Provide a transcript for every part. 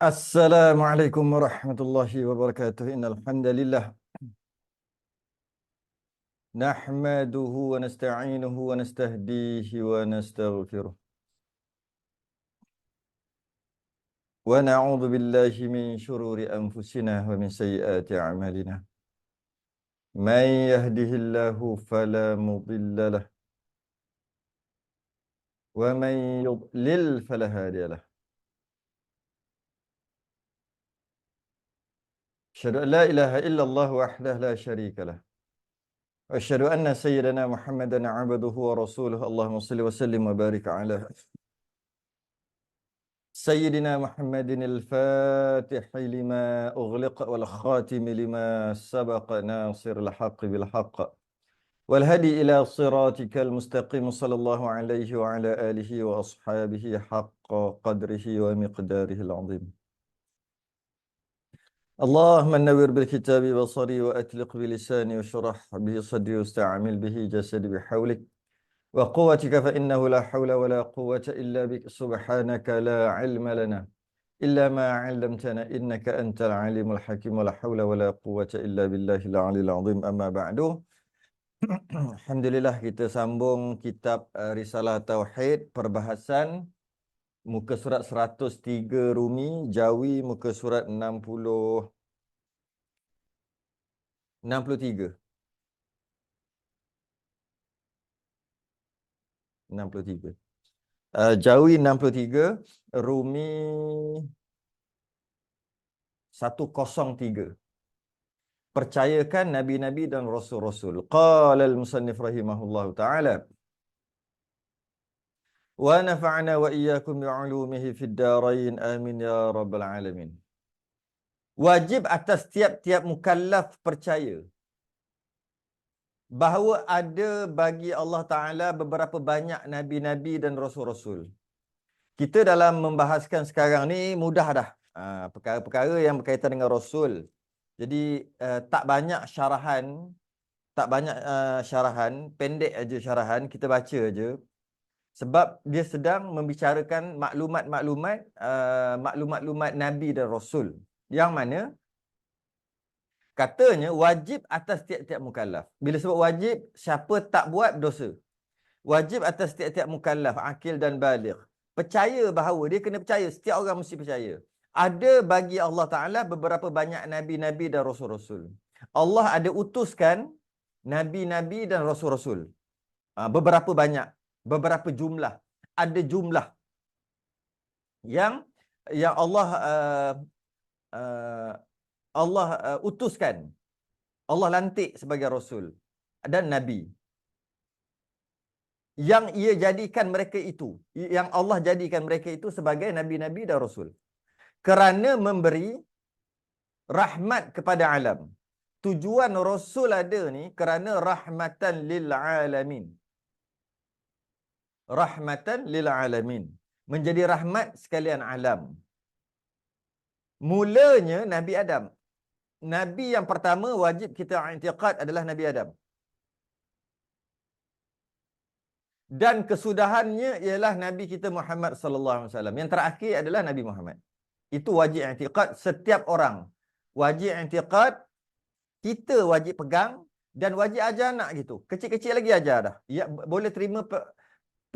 Assalamualaikum warahmatullahi wabarakatuh. Innal hamdalillah nahmaduhu wa nasta'inuhu wa nastahdihi wa nastaghfiruh. Wa na'udzu billahi min shururi anfusina wa min sayyiati a'malina. Man yahdihillahu fala mudilla lahu wa man yudlil fala hadiya lahu. Asyhadu an la ilaha illallah wahdahu la syarika lahu. Wa asyhadu anna sayyidana Muhammadan 'abduhu wa rasuluhu. Allahumma shalli wa sallim wa barik ala سيدنا محمد الفاتح لما أغلق والخاتم لما سبق ناصر الحق بالحق والهدي إلى صراطك المستقيم صلى الله عليه وعلى آله وأصحابه حق قدره ومقداره العظيم. اللهم نور بالكتاب بصري وأتلق بلساني وشرح به صدري واستعمل به جسدي بحولك وقوتك فإنه لا حول ولا قوة إلا بك سبحانك لا علم لنا إلا ما علمتنا إنك أنت العليم الحكيم ولا حول ولا قوة إلا بالله العلي العظيم أما بعد. Alhamdulillah, kita sambung kitab Risalah Tauhid, perbahasan muka surat 103 Rumi, Jawi muka surat 63. Jawi 63, Rumi 103. Percayakan nabi-nabi dan rasul-rasul. Qala al-musannif rahimahullahu ta'ala. Wa nafa'na wa iyyakum bi'ulumihi fid darain amin ya rabbal alamin. Wajib atas tiap-tiap mukallaf percaya bahawa ada bagi Allah Ta'ala beberapa banyak nabi-nabi dan rasul-rasul. Kita dalam membahaskan sekarang ni mudah dah. Perkara-perkara yang berkaitan dengan rasul. Jadi tak banyak syarahan, pendek aja syarahan, kita baca aja. Sebab dia sedang membicarakan maklumat nabi dan rasul. Yang mana katanya wajib atas tiap-tiap mukallaf. Bila sebut wajib, siapa tak buat dosa. Wajib atas tiap-tiap mukallaf, akil dan baligh. Percaya bahawa dia kena percaya, setiap orang mesti percaya. Ada bagi Allah Ta'ala beberapa banyak nabi-nabi dan rasul-rasul. Allah ada utuskan nabi-nabi dan rasul-rasul. Beberapa banyak, beberapa jumlah. Ada jumlah yang Allah utuskan. Allah lantik sebagai rasul dan nabi. Yang ia jadikan mereka itu, yang Allah jadikan mereka itu sebagai nabi-nabi dan rasul. Kerana memberi rahmat kepada alam. Tujuan rasul ada ni kerana rahmatan lil alamin. Rahmatan lil alamin. Menjadi rahmat sekalian alam. Mulanya Nabi Adam. Nabi yang pertama wajib kita i'tiqad adalah Nabi Adam. Dan kesudahannya ialah Nabi kita Muhammad sallallahu alaihi wasallam. Yang terakhir adalah Nabi Muhammad. Itu wajib i'tiqad setiap orang. Wajib i'tiqad, kita wajib pegang dan wajib ajar anak gitu. Kecil-kecil lagi ajar dah. Ya, boleh terima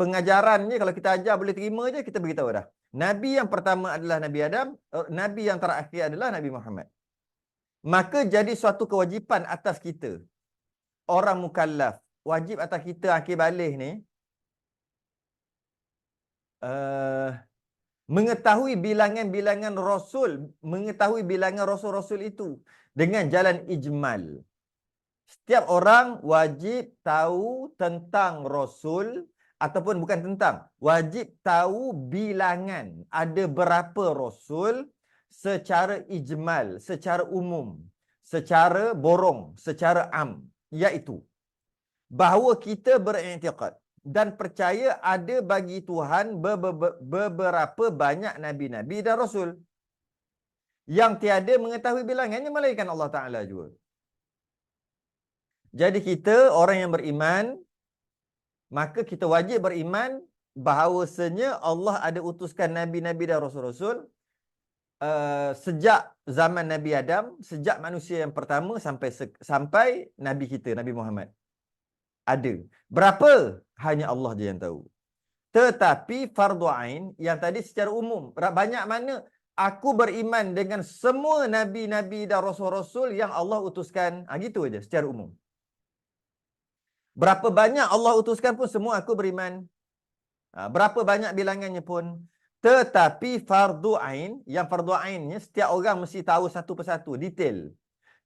pengajarannya, kalau kita ajar boleh terima je, kita beritahu dah. Nabi yang pertama adalah Nabi Adam, Nabi yang terakhir adalah Nabi Muhammad. Maka jadi suatu kewajipan atas kita, orang mukallaf, wajib atas kita akhir balik ni, mengetahui bilangan-bilangan rasul, mengetahui bilangan rasul-rasul itu dengan jalan ijmal. Setiap orang wajib tahu tentang rasul, ataupun bukan tentang, wajib tahu bilangan ada berapa rasul secara ijmal, secara umum, secara borong, secara am, iaitu bahawa kita beriktikad dan percaya ada bagi Tuhan beberapa banyak nabi-nabi dan rasul yang tiada mengetahui bilangannya melainkan Allah Ta'ala juga. Jadi kita orang yang beriman, maka kita wajib beriman bahawasanya Allah ada utuskan nabi-nabi dan rasul-rasul sejak zaman Nabi Adam, sejak manusia yang pertama sampai Nabi kita, Nabi Muhammad. Ada. Berapa? Hanya Allah je yang tahu. Tetapi fardu ain yang tadi secara umum, banyak mana aku beriman dengan semua nabi-nabi dan rasul-rasul yang Allah utuskan. Gitu aja secara umum. Berapa banyak Allah utuskan pun semua aku beriman. Berapa banyak bilangannya pun. Tetapi fardu ain, yang fardu ainnya setiap orang mesti tahu satu persatu, detail.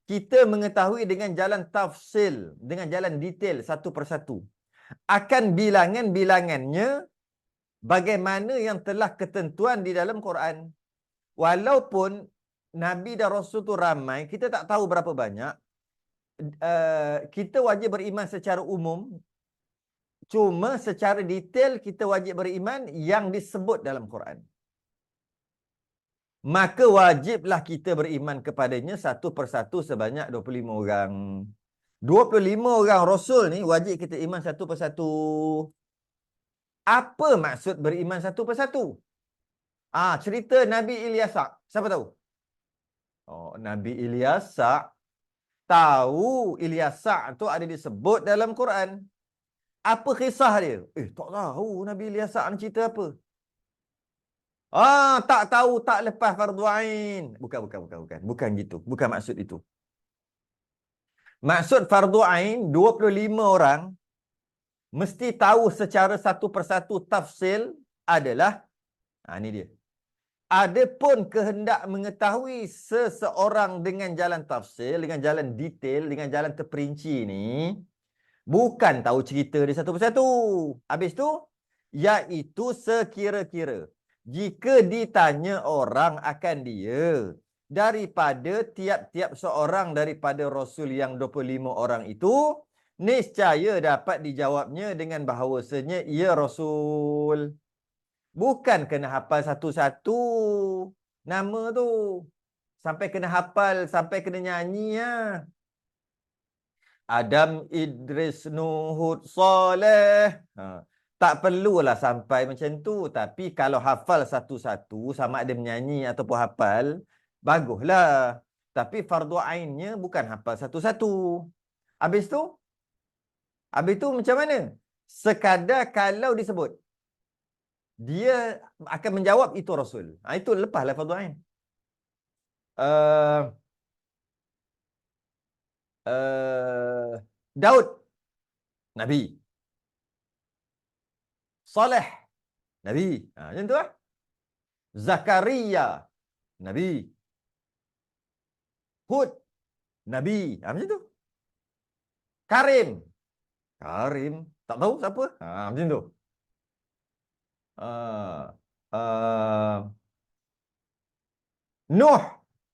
Kita mengetahui dengan jalan tafsil, dengan jalan detail satu persatu. Akan bilangan-bilangannya bagaimana yang telah ketentuan di dalam Quran. Walaupun Nabi dan Rasul tu ramai, kita tak tahu berapa banyak. Kita wajib beriman secara umum. Cuma secara detail kita wajib beriman yang disebut dalam Quran. Maka wajiblah kita beriman kepadanya satu persatu sebanyak 25 orang. 25 orang Rasul ni wajib kita iman satu persatu. Apa maksud beriman satu persatu? Cerita Nabi Ilyasak. Siapa tahu? Nabi Ilyasak. Tahu Ilyasak tu ada disebut dalam Quran. Apa kisah dia? Tak tahu Nabi Ilyasak ni cerita apa. Tak tahu, tak lepas fardu ain. Bukan. Bukan gitu. Bukan maksud itu. Maksud fardu ain, 25 orang mesti tahu secara satu persatu tafsil adalah, ini dia. Adapun kehendak mengetahui seseorang dengan jalan tafsil, dengan jalan detail, dengan jalan terperinci ni, bukan tahu cerita dia satu persatu. Habis tu, iaitu sekira-kira. Jika ditanya orang akan dia, daripada tiap-tiap seorang daripada Rasul yang 25 orang itu, niscaya dapat dijawabnya dengan bahawasanya ia Rasul. Bukan kena hafal satu-satu nama tu. Sampai kena hafal, sampai kena nyanyi ya. Adam, Idris, Nuh, Hud, Saleh. Tak perlulah sampai macam tu. Tapi kalau hafal satu-satu, sama ada menyanyi ataupun hafal, baguslah. Tapi fardu ainnya bukan hafal satu-satu. Habis tu macam mana? Sekadar kalau disebut, dia akan menjawab itu Rasul. Itu lepaslah fardu ain. Daud, Nabi. Saleh, Nabi. Macam tu lah. Zakaria, Nabi. Hud, Nabi. Macam tu. Karim. Tak tahu siapa. Macam tu. Nuh,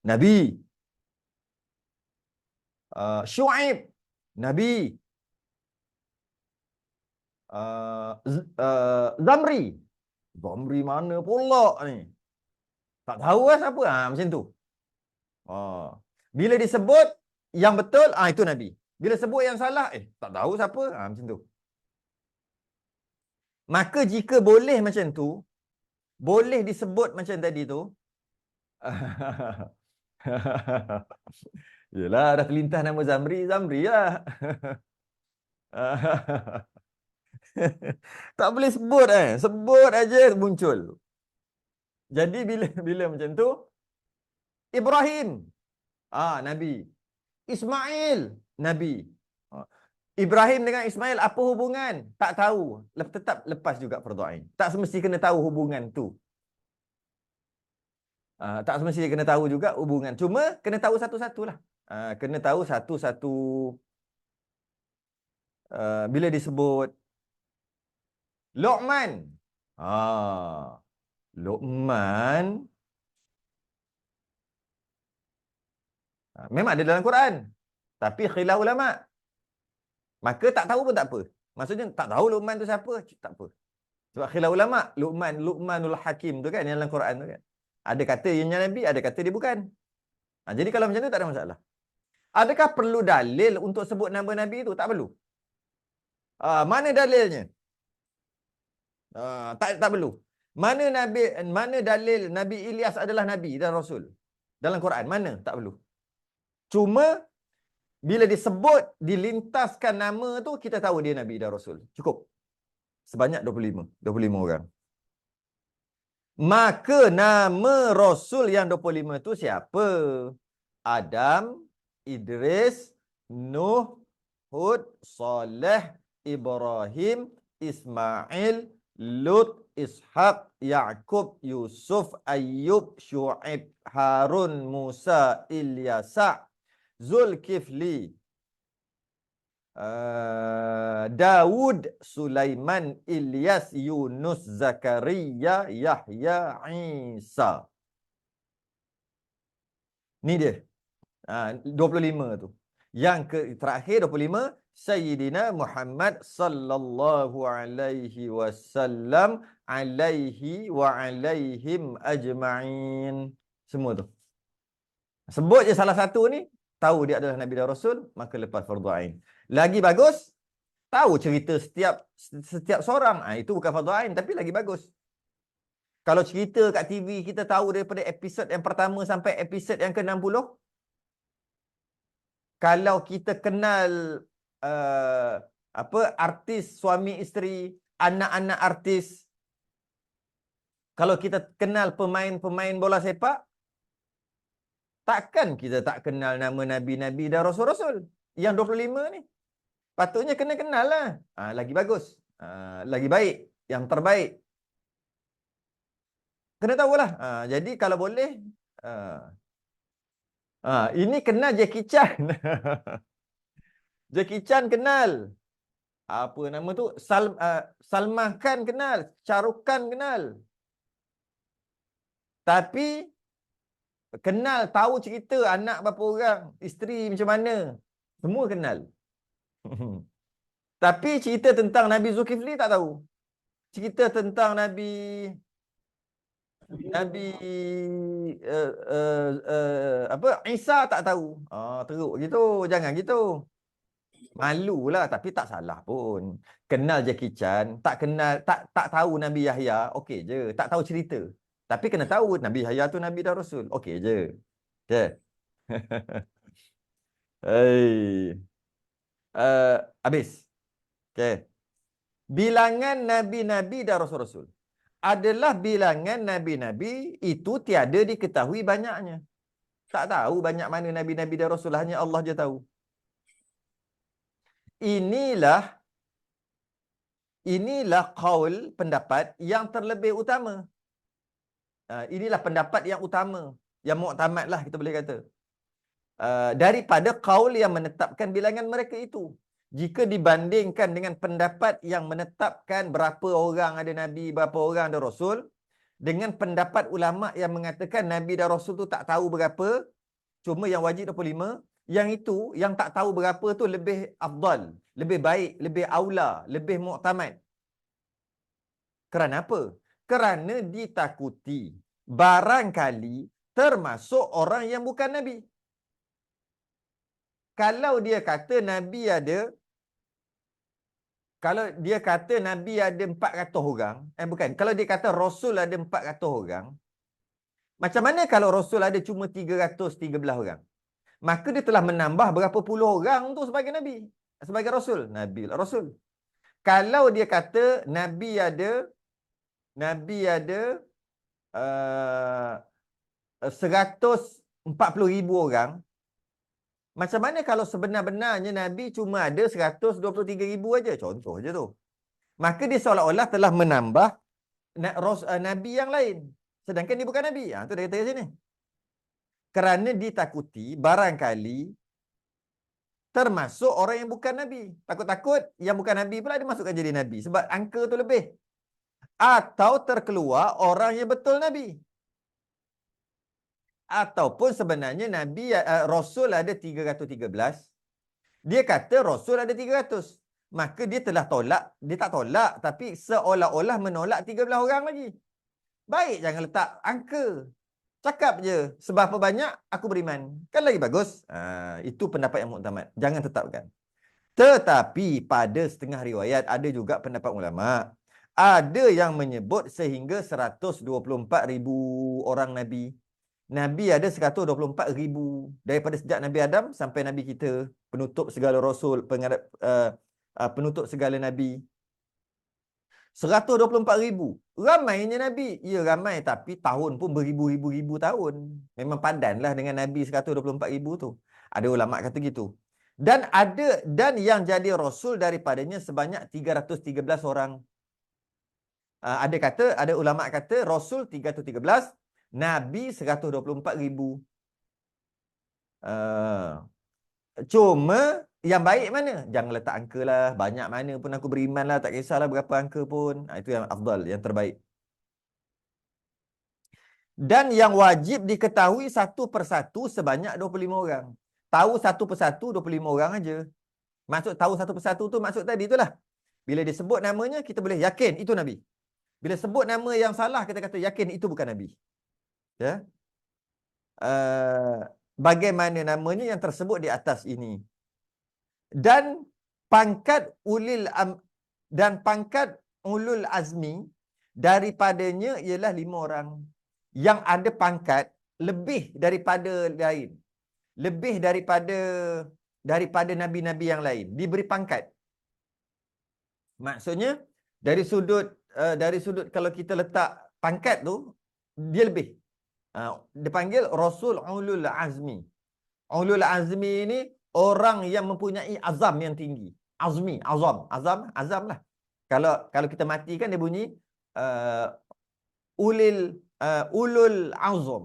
Nabi. Shu'aib, Nabi. Zamri mana pula ni? Tak tahu lah siapa. Macam tu. Bila disebut yang betul, itu Nabi. Bila sebut yang salah, tak tahu siapa. Macam tu. Maka jika boleh macam tu, boleh disebut macam tadi tu, yelah, dah terlintas nama Zamri lah. Tak boleh sebut sebut aja muncul. Jadi bila macam tu, Ibrahim, Nabi. Ismail, Nabi. Ibrahim dengan Ismail apa hubungan? Tak tahu. Tetap lepas juga fardu ain. Tak semesti kena tahu hubungan tu. Tak semesti kena tahu juga hubungan. Cuma kena tahu satu-satulah. Kena tahu satu-satu. Bila disebut Luqman. Luqman memang ada dalam Quran. Tapi khilaf ulama. Maka tak tahu pun tak apa. Maksudnya tak tahu Luqman tu siapa, tak apa. Sebab khilaf ulama, Luqmanul Hakim tu kan yang dalam Quran tu kan. Ada kata yang Nabi, ada kata dia bukan. Jadi kalau macam tu tak ada masalah. Adakah perlu dalil untuk sebut nama Nabi tu? Tak perlu. Mana dalilnya? Tak perlu. Mana dalil Nabi Ilyas adalah Nabi dan Rasul? Dalam Quran, mana? Tak perlu. Cuma, bila disebut, dilintaskan nama tu, kita tahu dia Nabi dan Rasul. Cukup. Sebanyak 25 orang. Maka nama Rasul yang 25 tu siapa? Adam, Idris, Nuh, Hud, Saleh, Ibrahim, Ismail, Lut, Ishaq, Yaqub, Yusuf, Ayyub, Syu'ib, Harun, Musa, Ilyasa, Zulkifli, Daud, Sulaiman, Ilyas, Yunus, Zakaria, Yahya, Isa. Ni dia. 25 tu. Yang terakhir 25, Sayyidina Muhammad sallallahu alaihi wasallam alaihi wa alaihim ajma'in. Semua tu. Sebut je salah satu ni, tahu dia adalah Nabi dan Rasul, maka lepas fardu ain. Lagi bagus, tahu cerita setiap seorang. Itu bukan fardu ain, tapi lagi bagus. Kalau cerita kat TV, kita tahu daripada episod yang pertama sampai episod yang ke-60. Kalau kita kenal artis, suami isteri, anak-anak artis. Kalau kita kenal pemain-pemain bola sepak, takkan kita tak kenal nama Nabi-Nabi dan Rasul-Rasul. Yang 25 ni. Patutnya kena kenal lah. Lagi bagus. Lagi baik. Yang terbaik. Kena tahulah. Jadi kalau boleh, ini kenal Jackie Chan. Jackie Chan kenal. Apa nama tu? Salman Khan kenal. Shah Rukh Khan kenal. Tapi kenal, tahu cerita anak berapa orang, isteri macam mana. Semua kenal. Tapi cerita tentang Nabi Zulkifli tak tahu. Cerita tentang Nabi Isa tak tahu. Teruk gitu. Jangan gitu. Malulah, tapi tak salah pun. Kenal Jackie Chan, tak kenal, tak tahu Nabi Yahya, okey je. Tak tahu cerita. Tapi kena tahu Nabi Yahya tu Nabi dan Rasul. Okey je. Okay. Habis. Okay. Bilangan Nabi-Nabi dan Rasul-Rasul adalah bilangan Nabi-Nabi itu tiada diketahui banyaknya. Tak tahu banyak mana Nabi-Nabi dan Rasul, hanya Allah je tahu. Inilah qaul, pendapat yang terlebih utama. Inilah pendapat yang utama, yang muktamad lah kita boleh kata. Daripada qaul yang menetapkan bilangan mereka itu. Jika dibandingkan dengan pendapat yang menetapkan berapa orang ada Nabi, berapa orang ada Rasul, dengan pendapat ulama yang mengatakan Nabi dan Rasul tu tak tahu berapa, cuma yang wajib 25, yang itu, yang tak tahu berapa tu lebih afdal, lebih baik, lebih aula, lebih muktamad. Kerana apa? Kerana ditakuti barangkali termasuk orang yang bukan Nabi. Kalau dia kata Nabi ada 400 orang, bukan, kalau dia kata Rasul ada 400 orang, macam mana kalau Rasul ada cuma 313 orang? Maka dia telah menambah berapa puluh orang tu sebagai Nabi, sebagai Rasul. Nabi lah Rasul. Kalau dia kata Nabi ada 140,000 orang, macam mana kalau sebenar-benarnya Nabi cuma ada 123,000 aja? Contoh je tu. Maka dia seolah-olah telah menambah Nabi yang lain. Sedangkan dia bukan Nabi. Itu dia kata kat sini. Kerana ditakuti barangkali termasuk orang yang bukan Nabi. Takut-takut yang bukan Nabi pula dimasukkan jadi Nabi. Sebab angka tu lebih. Atau terkeluar orang yang betul Nabi. Ataupun sebenarnya Rasul ada 313. Dia kata Rasul ada 300. Maka dia telah tolak. Dia tak tolak, tapi seolah-olah menolak 13 orang lagi. Baik, jangan letak angka. Cakap je, seberapa banyak aku beriman. Kan lagi bagus. Itu pendapat yang muktamad. Jangan tetapkan. Tetapi pada setengah riwayat ada juga pendapat ulama. Ada yang menyebut sehingga 124,000 orang Nabi. Nabi ada 124,000 daripada sejak Nabi Adam sampai Nabi kita, penutup segala rasul, penutup segala Nabi. 124,000. Ramainya Nabi. Ya ramai, tapi tahun pun beribu-ribu-ribu tahun. Memang padanlah dengan Nabi 124,000 tu. Ada ulama kata gitu. Dan yang jadi rasul daripadanya sebanyak 313 orang. Ada ulama kata rasul 313, Nabi 124,000. Cuma yang baik mana? Jangan letak angka lah. Banyak mana pun aku beriman lah. Tak kisahlah berapa angka pun. Itu yang afdal, yang terbaik. Dan yang wajib diketahui satu persatu sebanyak 25 orang. Tahu satu persatu 25 orang aja. Maksud tahu satu persatu tu maksud tadi itulah. Bila disebut namanya, kita boleh yakin itu Nabi. Bila sebut nama yang salah, kita kata yakin itu bukan Nabi. Ya. Bagaimana namanya yang tersebut di atas ini. Dan pangkat ulul azmi daripadanya ialah 5 orang yang ada pangkat lebih daripada lain, lebih daripada nabi-nabi yang lain, diberi pangkat. Maksudnya dari sudut kalau kita letak pangkat tu, dia lebih. Dia panggil Rasul Ulul Azmi. Ulul Azmi ini orang yang mempunyai azam yang tinggi. Azam lah. Kalau kita mati kan dia bunyi ulul azam.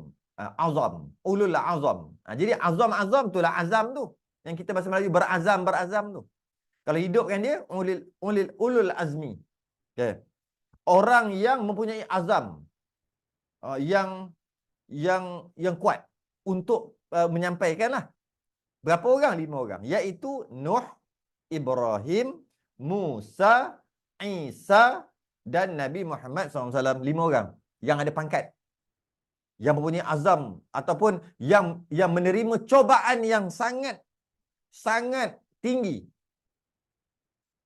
Ulul azam. Jadi azam itulah azam tu. Yang kita bahasa Melayu berazam tu. Kalau hidup kan dia ulul azmi. Okay. Orang yang mempunyai azam yang kuat untuk menyampaikanlah. Berapa orang? 5 orang. Iaitu Nuh, Ibrahim, Musa, Isa dan Nabi Muhammad SAW. 5 orang yang ada pangkat. Yang mempunyai azam ataupun yang menerima cobaan yang sangat tinggi.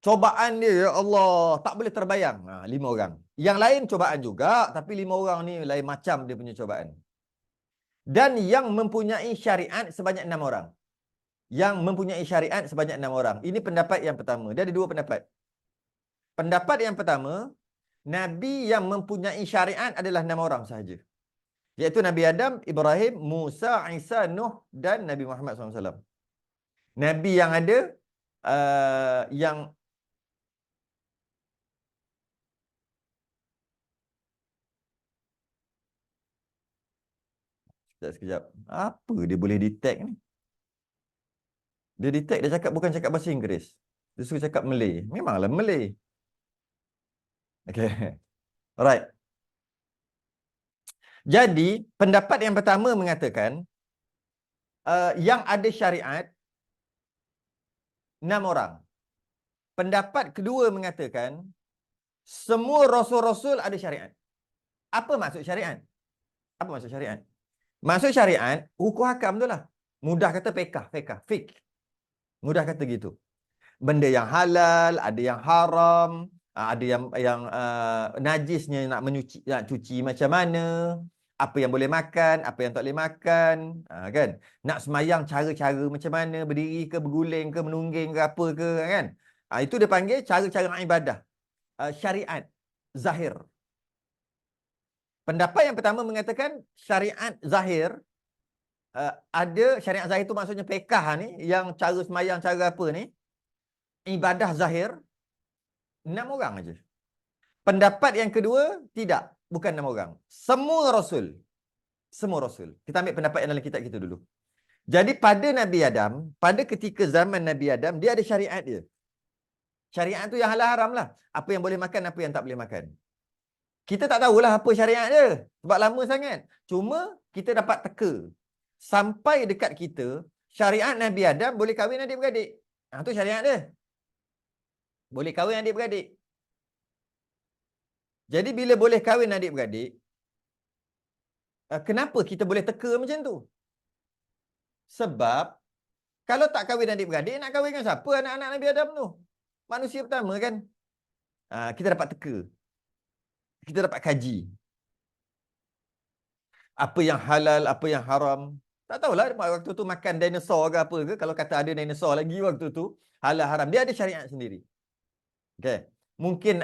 Cobaan dia, ya Allah, tak boleh terbayang. 5 orang. Yang lain cobaan juga, tapi 5 orang ni lain macam dia punya cobaan. Dan yang mempunyai syariat sebanyak 6 orang. Yang mempunyai syariat sebanyak 6 orang. Ini pendapat yang pertama. Dia ada 2 pendapat. Pendapat yang pertama, Nabi yang mempunyai syariat adalah 6 orang sahaja. Iaitu Nabi Adam, Ibrahim, Musa, Isa, Nuh dan Nabi Muhammad SAW. Nabi yang ada, yang sekejap. Apa dia boleh detect ni? Dia detect, dia cakap bukan cakap bahasa Inggeris. Dia suruh cakap Malay. Memanglah Malay. Okay. Alright. Jadi, pendapat yang pertama mengatakan, yang ada syariat, 6 orang. Pendapat kedua mengatakan, semua rasul-rasul ada syariat. Apa maksud syariat? Apa maksud syariat? Maksud syariat, hukum hakam tu lah. Mudah kata fiqh. Mudah kata gitu. Benda yang halal, ada yang haram, ada yang najisnya nak cuci macam mana, apa yang boleh makan, apa yang tak boleh makan, kan? Nak semayang cara-cara macam mana, berdiri ke, berguling ke, menungging ke, apa ke, kan? Itu dia panggil cara-cara ibadah. Syariat zahir. Pendapat yang pertama mengatakan syariat zahir, ada syariat zahir tu maksudnya fiqh ni, yang cara semayang, cara apa ni, ibadah zahir, 6 orang aja. Pendapat yang kedua, tidak. Bukan 6 orang. Semua rasul. Kita ambil pendapat yang dalam kitab kita dulu. Jadi pada Nabi Adam, pada ketika zaman Nabi Adam, dia ada syariat dia. Syariat tu yang halal haram lah. Apa yang boleh makan, apa yang tak boleh makan. Kita tak tahulah apa syariat dia. Sebab lama sangat. Cuma kita dapat teka. Sampai dekat kita, syariat Nabi Adam boleh kahwin adik-beradik. Itu syariat dia. Boleh kahwin adik-beradik. Jadi bila boleh kahwin adik-beradik, kenapa kita boleh teka macam tu? Sebab kalau tak kahwin adik-beradik, nak kahwin dengan siapa anak-anak Nabi Adam tu? Manusia pertama kan? Kita dapat teka. Kita dapat kaji. Apa yang halal, apa yang haram. Tak tahulah waktu tu makan dinosaur ke apa ke. Kalau kata ada dinosaur lagi waktu tu, halal haram. Dia ada syariat sendiri. Okay. Mungkin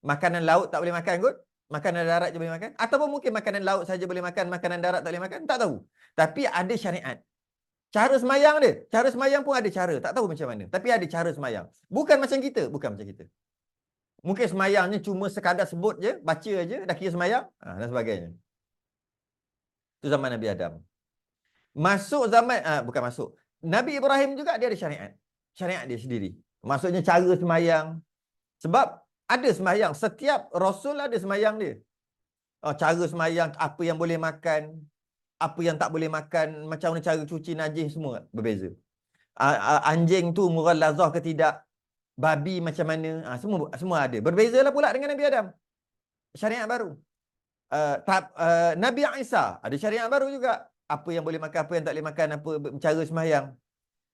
makanan laut tak boleh makan kot. Makanan darat je boleh makan. Ataupun mungkin makanan laut saja boleh makan, makanan darat tak boleh makan. Tak tahu. Tapi ada syariat. Cara semayang dia. Cara semayang pun ada cara. Tak tahu macam mana. Tapi ada cara semayang. Bukan macam kita. Bukan macam kita. Mungkin semayangnya cuma sekadar sebut je, baca je, dah kira semayang, dan sebagainya. Itu zaman Nabi Adam. Masuk zaman, bukan masuk. Nabi Ibrahim juga dia ada syariat. Syariat dia sendiri. Maksudnya cara semayang. Sebab ada semayang. Setiap Rasul ada semayang dia. Cara semayang, apa yang boleh makan, apa yang tak boleh makan, macam mana cara cuci najis, semua berbeza. Anjing tu mughallazah ke tidak, babi macam mana, semua ada. Berbezalah pula dengan Nabi Adam. Syariat baru. Nabi Isa ada syariat baru juga. Apa yang boleh makan, apa yang tak boleh makan, apa cara semayang.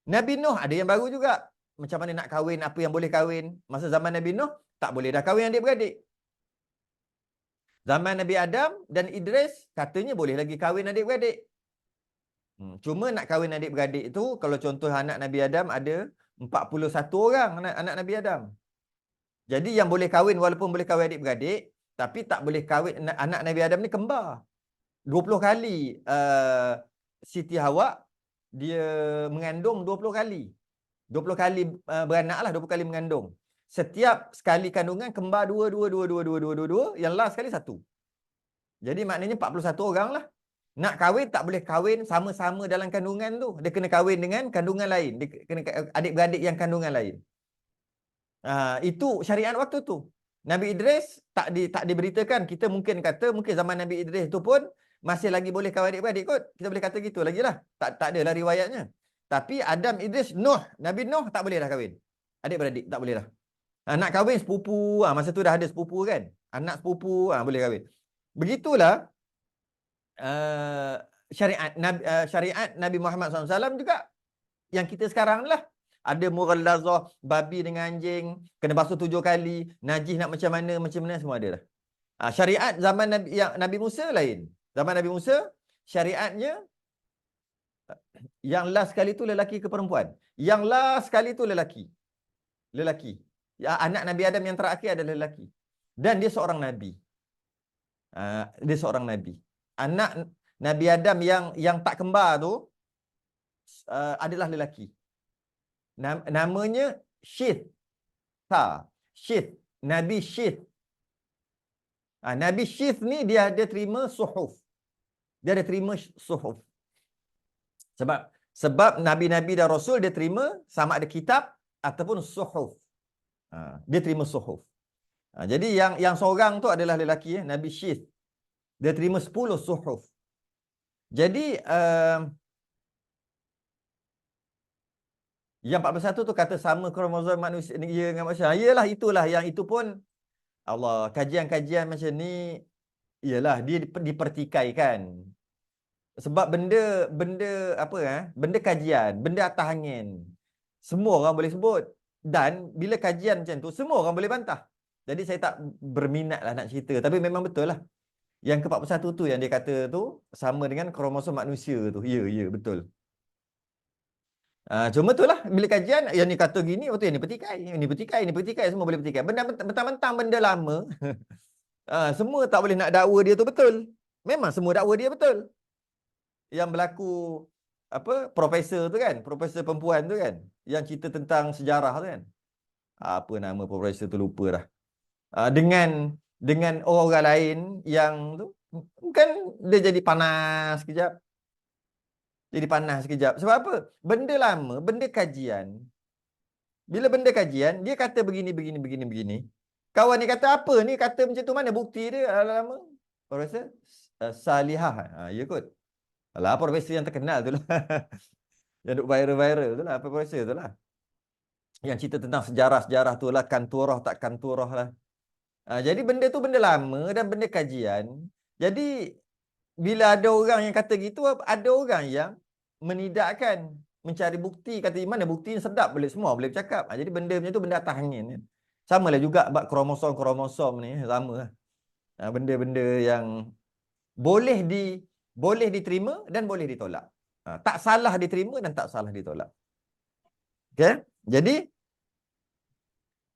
Nabi Nuh ada yang baru juga. Macam mana nak kahwin, apa yang boleh kahwin. Masa zaman Nabi Nuh, tak boleh dah kahwin adik-beradik. Zaman Nabi Adam dan Idris, katanya boleh lagi kahwin adik-beradik. Cuma nak kahwin adik-beradik itu, kalau contoh anak Nabi Adam ada 41 orang anak Nabi Adam. Jadi yang boleh kahwin, walaupun boleh kahwin adik-beradik, tapi tak boleh kahwin, anak Nabi Adam ni kembar. 20 kali Siti Hawa, dia mengandung 20 kali. 20 kali beranak lah, 20 kali mengandung. Setiap sekali kandungan kembar 2, yang last sekali 1. Jadi maknanya 41 orang lah. Nak kahwin tak boleh kahwin sama-sama dalam kandungan tu. Dia kena kahwin dengan kandungan lain. Dia kena adik-beradik yang kandungan lain. Itu syariat waktu tu. Nabi Idris tak diberitakan. Kita mungkin kata, mungkin zaman Nabi Idris tu pun masih lagi boleh kahwin adik-beradik kot. Kita boleh kata gitu lagi lah. Tak adalah riwayatnya. Tapi Adam, Idris, Nuh, Nabi Nuh tak boleh dah kahwin. Adik-beradik tak boleh dah. Nak kahwin sepupu, masa tu dah ada sepupu kan. Anak sepupu, boleh kahwin. Begitulah syariat Nabi Muhammad SAW juga. Yang kita sekarang lah. Ada mughallazah, babi dengan anjing, kena basuh 7 kali, najis nak macam mana, semua ada dah. Syariat zaman Nabi Musa lain. Zaman Nabi Musa, syariatnya yang last sekali tu lelaki ke perempuan? Yang last sekali tu lelaki. Lelaki. Anak Nabi Adam yang terakhir adalah lelaki. Dan dia seorang Nabi. Dia seorang Nabi. Anak Nabi Adam yang tak kembar tu adalah lelaki. Namanya Syith. Syith. Nabi Syith. Nabi Syith ni dia ada terima suhuf. Dia ada terima suhuf. Sebab Nabi-Nabi dan Rasul dia terima sama ada kitab ataupun suhuf. Dia terima suhuf. Jadi yang seorang tu adalah lelaki, Nabi Syith. Dia terima 10 suhuf. Jadi yang 41 tu kata sama kromosom manusia dengan manusia. Iyalah, itulah yang itu pun Allah, kajian-kajian macam ni iyalah dia dipertikaikan. Sebab benda apa benda kajian, benda atas angin. Semua orang boleh sebut. Dan bila kajian macam tu, semua orang boleh bantah. Jadi saya tak berminat lah nak cerita. Tapi memang betul lah. Yang ke-41 tu yang dia kata tu sama dengan kromosom manusia tu. Ya, betul. Cuma tu lah. Bila kajian, yang ni kata gini, betul, yang ni petikai, semua boleh petikai. Mentang-mentang benda lama, semua tak boleh nak dakwa dia tu betul. Memang semua dakwa dia betul. Yang berlaku profesor tu kan, profesor perempuan tu kan, yang cerita tentang sejarah tu kan, apa nama profesor tu lupa dah, dengan orang lain yang tu kan dia jadi panas sekejap. Sebab apa? Benda lama, benda kajian. Bila benda kajian, dia kata begini. Kawan ni kata apa ni, kata macam tu, mana bukti dia? Lama profesor Salihah, ya kot. Alah, profesor yang terkenal tu lah. Yang duk viral tu lah, profesor tu lah. Yang cerita tentang sejarah tu lah, kanturah tak kanturah lah. Jadi benda tu benda lama dan benda kajian. Jadi bila ada orang yang kata gitu, ada orang yang menidakkan, mencari bukti, kata mana bukti yang sedap, semua boleh bercakap. Jadi benda macam tu benda atas angin. Sama lah juga bab kromosom ni, sama lah. Benda-benda yang boleh boleh diterima dan boleh ditolak. Tak salah diterima dan tak salah ditolak. Okey? Jadi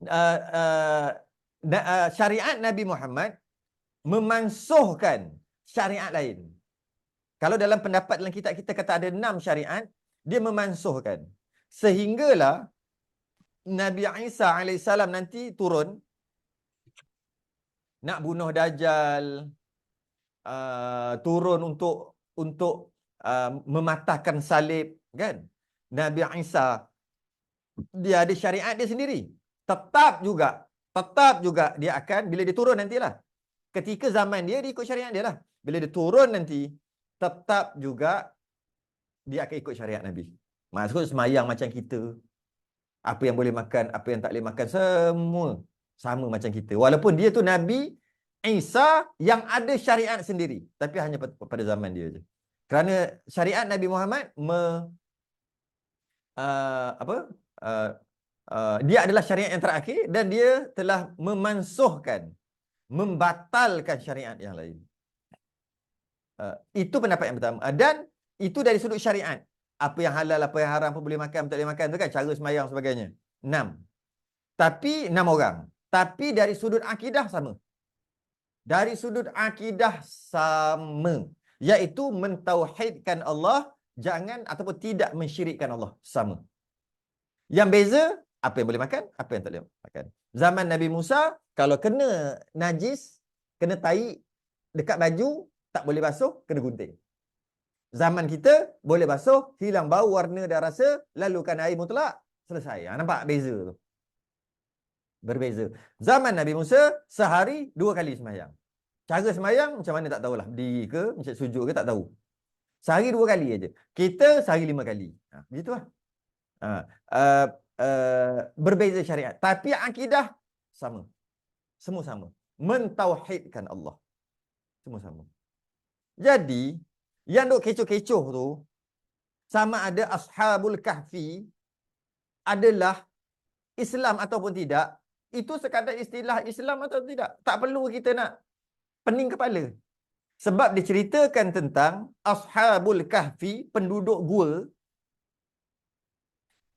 uh, uh, syariat Nabi Muhammad memansuhkan syariat lain. Kalau dalam pendapat dalam kitab kita kata ada 6 syariat, dia memansuhkan. Sehinggalah Nabi Isa AS nanti turun nak bunuh Dajjal, turun untuk mematahkan salib, kan? Nabi Isa dia ada syariat dia sendiri. Tetap juga dia akan, bila dia turun nantilah. Ketika zaman dia ikut syariat dia lah. Bila dia turun nanti, tetap juga dia akan ikut syariat Nabi. Maksud semayang macam kita. Apa yang boleh makan, apa yang tak boleh makan, semua sama macam kita. Walaupun dia tu Nabi Isa yang ada syariat sendiri. Tapi hanya pada zaman dia je. Kerana syariat Nabi Muhammad dia adalah syariat yang terakhir dan dia telah memansuhkan, membatalkan syariat yang lain. Itu pendapat yang pertama. Dan itu dari sudut syariat. Apa yang halal, apa yang haram, apa boleh makan, tak boleh makan tu kan, cara semayang sebagainya. 6. Tapi 6 orang. Tapi dari sudut akidah sama. Dari sudut akidah sama. Iaitu mentauhidkan Allah, jangan ataupun tidak mensyirikkan Allah. Sama. Yang beza, apa yang boleh makan, apa yang tak boleh makan. Zaman Nabi Musa, kalau kena najis, kena tai dekat baju, tak boleh basuh, kena gunting. Zaman kita, boleh basuh, hilang bau, warna dan rasa, lalukan air mutlak, selesai. Nampak beza tu? Berbeza. Zaman Nabi Musa, sehari 2 kali semayang. Cara semayang, macam mana tak tahulah. Berdiri ke, macam sujud ke, tak tahu. Sehari 2 kali aja. Kita, sehari 5 kali. Begitulah. Berbeza syariat. Tapi akidah, sama. Semua sama. Mentauhidkan Allah. Semua sama. Jadi, yang duk kecoh-kecoh tu, sama ada Ashabul Kahfi adalah Islam ataupun tidak, itu sekadar istilah Islam atau tidak. Tak perlu kita nak pening kepala. Sebab diceritakan tentang Ashabul Kahfi, penduduk gua.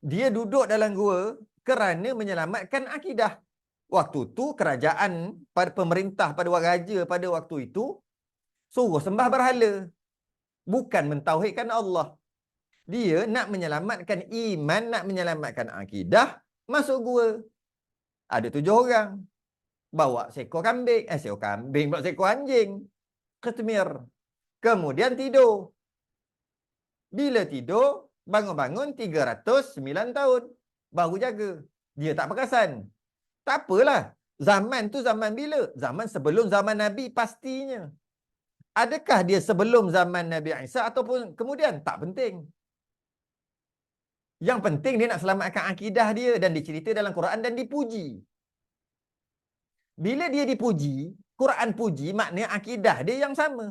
Dia duduk dalam gua kerana menyelamatkan akidah. Waktu tu kerajaan, pemerintah pada raja pada waktu itu suruh sembah berhala. Bukan mentauhidkan Allah. Dia nak menyelamatkan iman, nak menyelamatkan akidah, masuk gua. Ada 7 orang. Bawa seekor kambing. Seekor kambing, bawa seekor anjing. Ketmir. Kemudian tidur. Bila tidur, bangun-bangun 309 tahun. Baru jaga. Dia tak perasan. Tak apalah. Zaman tu zaman bila? Zaman sebelum zaman Nabi pastinya. Adakah dia sebelum zaman Nabi Isa ataupun kemudian? Tak penting. Yang penting dia nak selamatkan akidah dia dan dicerita dalam Quran dan dipuji. Bila dia dipuji, Quran puji maknanya akidah dia yang sama.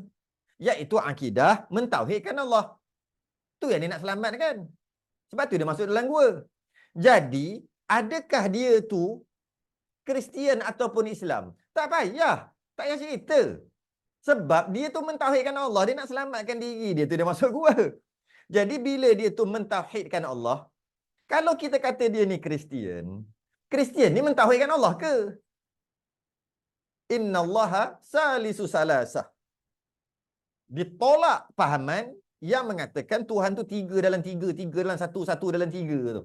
Iaitu akidah mentauhidkan Allah. Tu yang dia nak selamatkan. Sebab tu dia masuk dalam gua. Jadi, adakah dia tu Kristian ataupun Islam? Tak payah. Tak payah cerita. Sebab dia tu mentauhidkan Allah. Dia nak selamatkan diri dia tu dia masuk gua. Jadi bila dia tu mentauhidkan Allah, kalau kita kata dia ni Kristian, Kristian ni mentauhidkan Allah ke? Innallaha salisu salasah. Ditolak fahaman yang mengatakan Tuhan tu 3 dalam 3, 3 dalam 1, 1 dalam 3 tu.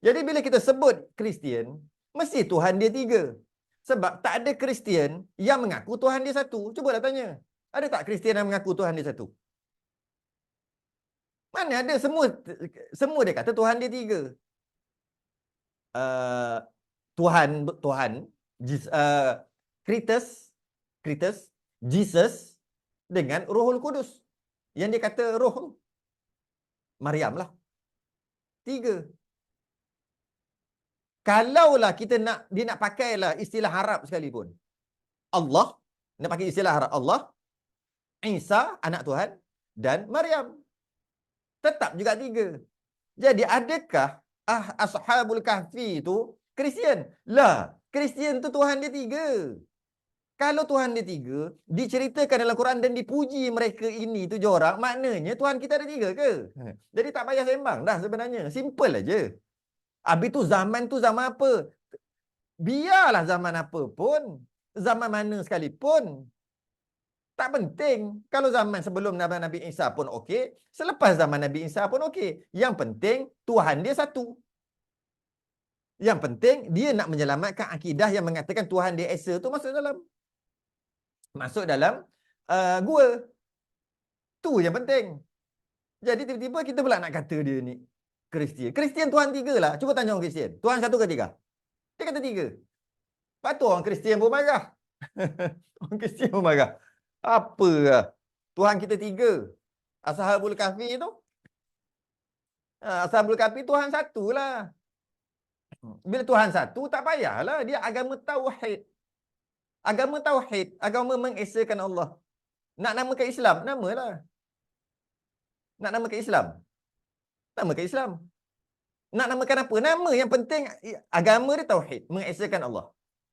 Jadi bila kita sebut Kristian, mesti Tuhan dia 3. Sebab tak ada Kristian yang mengaku Tuhan dia 1. Cubalah tanya. Ada tak Kristian yang mengaku Tuhan dia 1? Mana ada, semua dia kata Tuhan dia 3. Tuhan, Kritus, Jesus dengan Rohul Kudus. Yang dia kata roh Maryam lah. 3. Kalaulah kita dia nak pakailah istilah Arab sekalipun. Allah, nak pakai istilah Arab. Allah, Isa, anak Tuhan, dan Maryam. Tetap juga 3. Jadi adakah Ashabul Kahfi itu Kristian? Lah, Kristian tu Tuhan dia 3. Kalau Tuhan dia 3, diceritakan dalam Quran dan dipuji mereka ini 7 orang, maknanya Tuhan kita ada 3 ke? Jadi tak payah sembang dah sebenarnya. Simple aja. Habis tu zaman apa? Biarlah zaman apa pun, zaman mana sekalipun. Tak penting. Kalau zaman sebelum Nabi Isa pun okey, selepas zaman Nabi Isa pun okey. Yang penting Tuhan dia satu. Yang penting dia nak menyelamatkan akidah yang mengatakan Tuhan dia Esa tu masuk dalam gua. Tu yang penting. Jadi tiba-tiba kita pula nak kata dia ni Kristian. Kristian Tuhan 3 lah. Cuba tanya orang Kristian. Tuhan 1 ke 3? Dia kata 3. Lepas tu orang Kristian pun marah. Orang Kristian pun marah. Apa lah? Tuhan kita 3. Ashabul Kahfi tu. Ashabul Kahfi Tuhan 1 lah. Bila Tuhan 1, tak payahlah. Dia agama tauhid. Agama tauhid. Agama mengesakan Allah. Nak namakan Islam? Namalah. Nak namakan Islam? Namakan Islam. Nak namakan apa? Nama yang penting agama dia tauhid. Mengesakan Allah.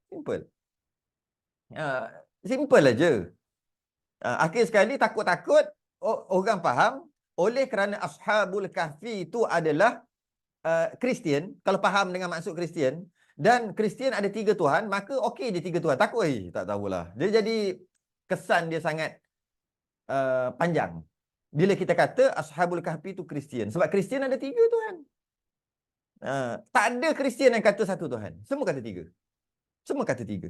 Simple. Simple aja. Akhir sekali takut-takut orang faham oleh kerana Ashabul Kahfi itu adalah Kristian, kalau faham dengan maksud Kristian, dan Kristian ada 3 Tuhan, maka okey je 3 Tuhan. Takut tak tahulah. Dia jadi kesan dia sangat panjang. Bila kita kata Ashabul Kahfi itu Kristian, sebab Kristian ada 3 Tuhan. Tak ada Kristian yang kata 1 Tuhan. Semua kata 3. Semua kata 3.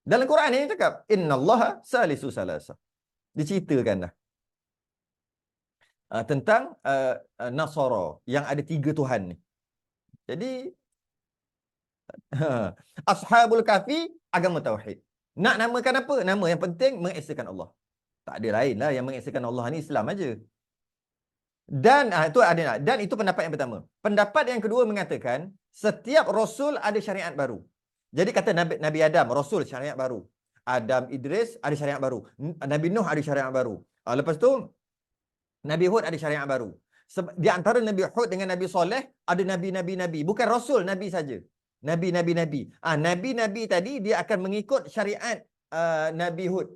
Dalam Quran ni cakap innallaha salisu salasa. Diceritakan dah. Tentang Nasara yang ada 3 Tuhan ni. Jadi Ashabul Kahfi agama tauhid. Nak namakan apa? Nama yang penting mengesakan Allah. Tak ada lain lah yang mengesakan Allah ni, Islam aja. Dan itu pendapat yang pertama. Pendapat yang kedua mengatakan setiap rasul ada syariat baru. Jadi kata Nabi Adam, rasul syariat baru. Adam Idris ada syariat baru. Nabi Nuh ada syariat baru. Lepas tu Nabi Hud ada syariat baru. Di antara Nabi Hud dengan Nabi Soleh ada nabi-nabi. Bukan rasul, nabi saja. Nabi-nabi. Nabi-nabi tadi dia akan mengikut syariat Nabi Hud.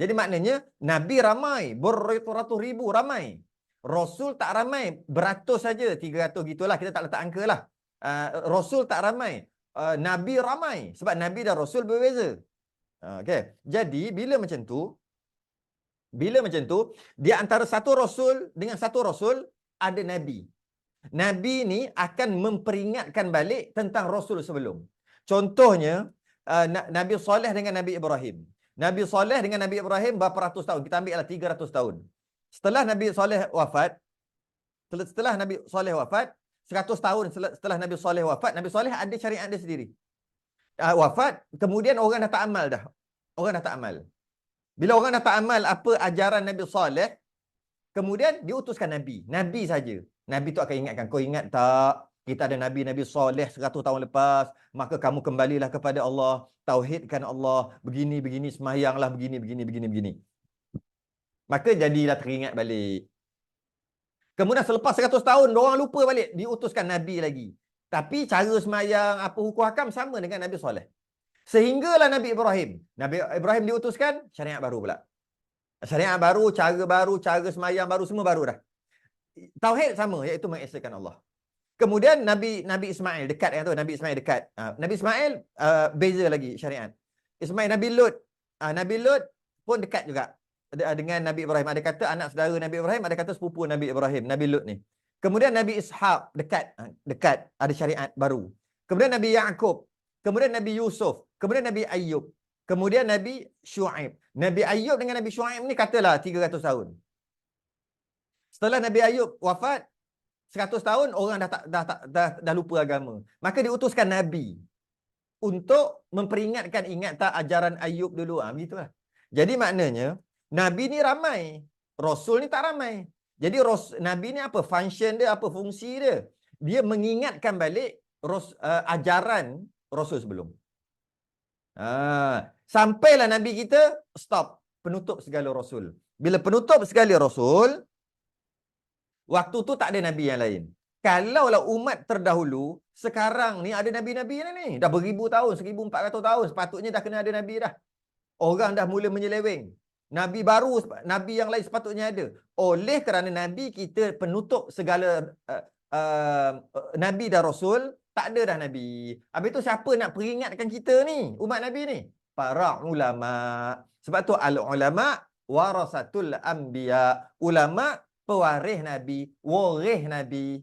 Jadi maknanya nabi ramai, beratus ribu ramai. Rasul tak ramai, beratus saja, 300 gitulah, kita tak letak angka lah. Rasul tak ramai, nabi ramai, sebab nabi dan rasul berbeza. Okay. Jadi bila macam tu, di antara satu rasul dengan satu rasul ada nabi. Nabi ni akan memperingatkan balik tentang rasul sebelum. Contohnya Nabi Saleh dengan Nabi Ibrahim. Nabi Saleh dengan Nabi Ibrahim berapa ratus tahun? Kita ambil lah 300 tahun. Setelah Nabi Saleh wafat, 100 tahun setelah Nabi Saleh wafat, Nabi Saleh ada syariat dia sendiri. Wafat, kemudian orang dah tak amal dah. Orang dah tak amal. Bila orang dah tak amal apa ajaran Nabi Saleh, kemudian diutuskan Nabi. Nabi saja. Nabi tu akan ingatkan, kau ingat tak? Kita ada Nabi Saleh 100 tahun lepas, maka kamu kembalilah kepada Allah, tauhidkan Allah, begini, sembahyanglah, begini. Maka jadilah teringat balik. Kemudian selepas 100 tahun, orang lupa balik, diutuskan Nabi lagi. Tapi cara sembahyang, apa hukum hakam sama dengan Nabi Saleh. Sehinggalah Nabi Ibrahim. Nabi Ibrahim diutuskan, syariat baru pula. Syariat baru, cara sembahyang baru, semua baru dah. Tauhid sama, iaitu mengesakan Allah. Kemudian Nabi Ismail dekat yang tu, Nabi Ismail dekat. Nabi Ismail beza lagi syariat. Nabi Lut pun dekat juga dengan Nabi Ibrahim. Ada kata anak saudara Nabi Ibrahim, ada kata sepupu Nabi Ibrahim, Nabi Lut ni. Kemudian Nabi Ishaq dekat ada syariat baru. Kemudian Nabi Yaqub, kemudian Nabi Yusuf, kemudian Nabi Ayub, kemudian Nabi Shu'aib. Nabi Ayub dengan Nabi Shu'aib ni katalah 300 tahun. Setelah Nabi Ayub wafat 100 tahun, orang dah lupa agama. Maka diutuskan Nabi untuk memperingatkan, ingat tak ajaran Ayub dulu. Begitulah. Jadi maknanya, Nabi ni ramai. Rasul ni tak ramai. Jadi Nabi ni apa? Function dia, apa fungsi dia? Dia mengingatkan balik ajaran Rasul sebelum. Sampailah Nabi kita, stop. Penutup segala Rasul. Bila penutup segala Rasul, waktu tu tak ada Nabi yang lain. Kalaulah umat terdahulu, sekarang ni ada nabi-nabi ni. Dah beribu tahun, 1400 tahun. Sepatutnya dah kena ada nabi dah. Orang dah mula menyeleweng. Nabi baru, nabi yang lain sepatutnya ada. Oleh kerana nabi kita penutup segala nabi dan rasul, tak ada dah nabi. Habis tu siapa nak peringatkan kita ni, umat nabi ni? Para ulama. Sebab tu al-ulama warasatul anbiya. Ulama pewaris nabi, waris nabi.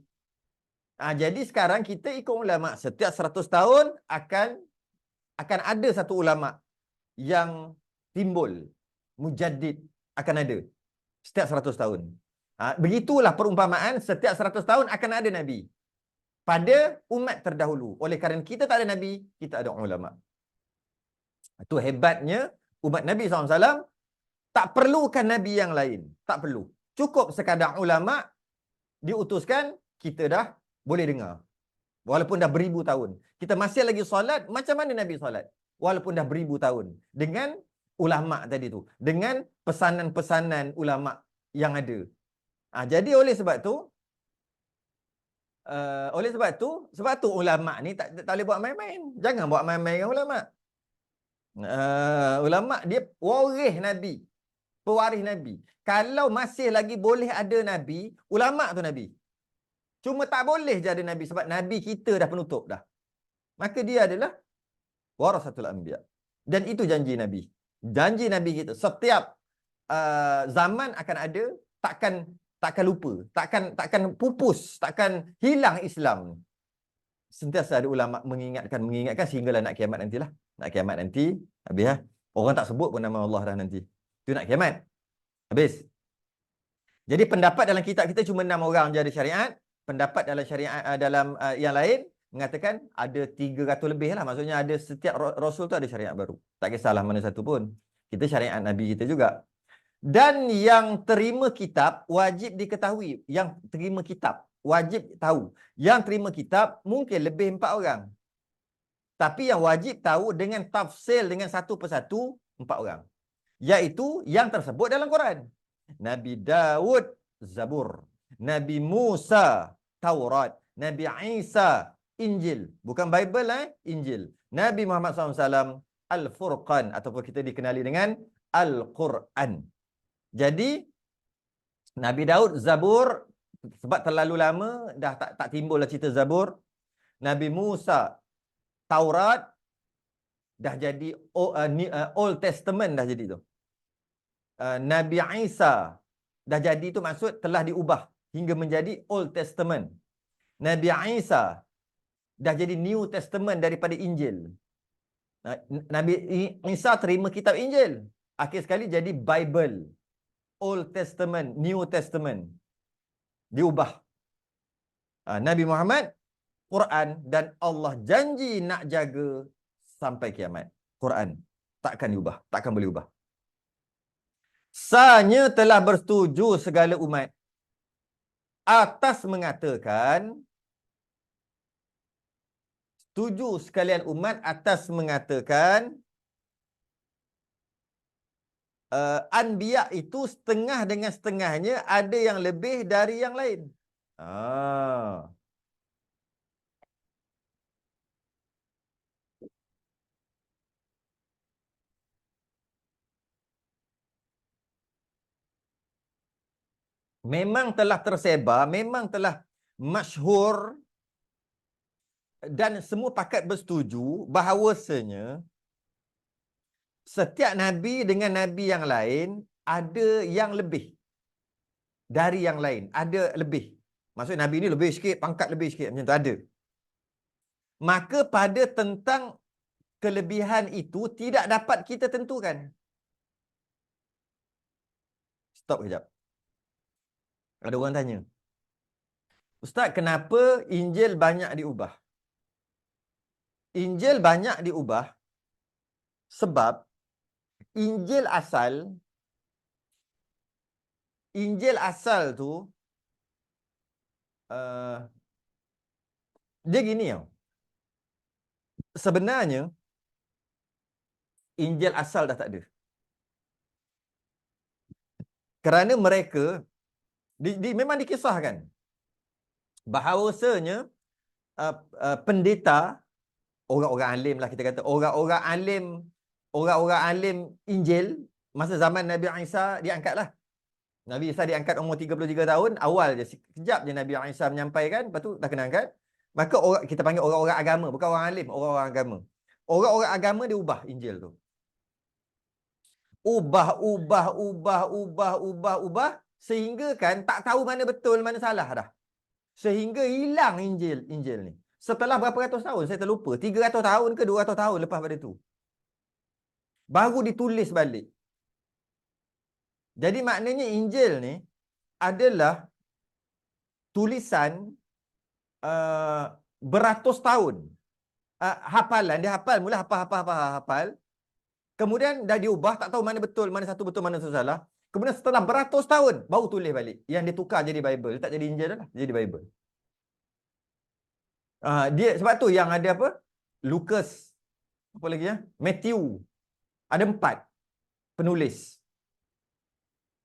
Jadi sekarang kita ikut ulama. Setiap 100 tahun akan ada satu ulama yang timbul. Mujaddid akan ada. Setiap 100 tahun. Begitulah perumpamaan, setiap 100 tahun akan ada Nabi. Pada umat terdahulu. Oleh kerana kita tak ada Nabi, kita ada ulama. Itu hebatnya umat Nabi SAW. Tak perlukan Nabi yang lain. Tak perlu. Cukup sekadar ulama diutuskan, kita dah boleh dengar. Walaupun dah beribu tahun. Kita masih lagi solat, macam mana Nabi solat? Walaupun dah beribu tahun. Dengan ulama' tadi tu. Dengan pesanan-pesanan ulama' yang ada. Jadi oleh sebab tu ulama' ni tak boleh buat main-main. Jangan buat main-main dengan ulama'. Ulama' dia waris Nabi. Pewaris Nabi. Kalau masih lagi boleh ada Nabi, ulama' tu Nabi. Cuma tak boleh je ada Nabi sebab Nabi kita dah penutup dah. Maka dia adalah warasatul anbiya. Dan itu janji Nabi. Janji Nabi kita. Setiap zaman akan ada, takkan lupa, takkan pupus, takkan hilang Islam. Sentiasa ada ulama mengingatkan sehinggalah nak kiamat nantilah. Nak kiamat nanti, habis lah. Orang tak sebut pun nama Allah dah nanti. Itu nak kiamat. Habis. Jadi pendapat dalam kitab kita cuma 6 orang je ada syariat. Pendapat dalam syariat yang lain mengatakan ada 300 lebih lah. Maksudnya ada setiap Rasul tu ada syariat baru. Tak kisahlah mana satu pun. Kita syariat Nabi kita juga. Dan yang terima kitab wajib diketahui. Yang terima kitab wajib tahu. Yang terima kitab mungkin lebih 4 orang. Tapi yang wajib tahu dengan tafsil dengan satu persatu 4 orang. Iaitu yang tersebut dalam Quran. Nabi Dawud Zabur. Nabi Musa Taurat. Nabi Isa Injil. Bukan Bible Injil. Nabi Muhammad SAW Al-Furqan. Ataupun kita dikenali dengan Al-Quran. Jadi Nabi Daud Zabur. Sebab terlalu lama dah tak timbul lah cerita Zabur. Nabi Musa Taurat. Dah jadi Old Testament dah jadi tu. Nabi Isa dah jadi tu maksud telah diubah hingga menjadi Old Testament. Nabi Isa dah jadi New Testament daripada Injil. Nabi Isa terima kitab Injil. Akhir sekali jadi Bible. Old Testament, New Testament. Diubah. Nabi Muhammad Quran, dan Allah janji nak jaga sampai kiamat. Quran takkan diubah, takkan boleh ubah. Sanya telah bersetuju segala umat atas mengatakan, setuju sekalian umat atas mengatakan anbiya itu setengah dengan setengahnya ada yang lebih dari yang lain. Memang telah tersebar, memang telah masyhur dan semua pakat bersetuju bahawasanya setiap Nabi dengan Nabi yang lain ada yang lebih dari yang lain. Ada lebih. Maksud Nabi ni lebih sikit, pangkat lebih sikit. Macam tu ada. Maka pada tentang kelebihan itu tidak dapat kita tentukan. Stop kejap. Ada orang tanya, Ustaz, kenapa Injil banyak diubah? Injil banyak diubah sebab Injil asal tu dia gini tau. Sebenarnya Injil asal dah tak ada. Kerana mereka memang dikisahkan bahawasanya pendeta, orang-orang alim lah kita kata, orang-orang alim Injil masa zaman Nabi Isa diangkatlah. Nabi Isa diangkat umur 33 tahun, awal je sekejap je Nabi Isa menyampaikan, lepas tu dah kena angkat. Maka kita panggil orang-orang agama, bukan orang alim, orang-orang agama. Orang-orang agama dia ubah Injil tu. Ubah sehingga kan tak tahu mana betul mana salah dah. Sehingga hilang Injil ni. Setelah berapa ratus tahun saya terlupa, 300 tahun ke 200 tahun lepas pada tu, baru ditulis balik. Jadi maknanya Injil ni adalah tulisan beratus tahun. Hafalan, dia hafal mula hafal. Kemudian dah diubah, tak tahu mana betul, mana satu betul, mana satu salah. Kemudian setelah beratus tahun baru tulis balik. Yang dia tukar jadi Bible, tak jadi Injil dah, jadi Bible. Dia sebab tu yang ada apa? Lukas, apa lagi ya? Matthew. Ada 4 penulis.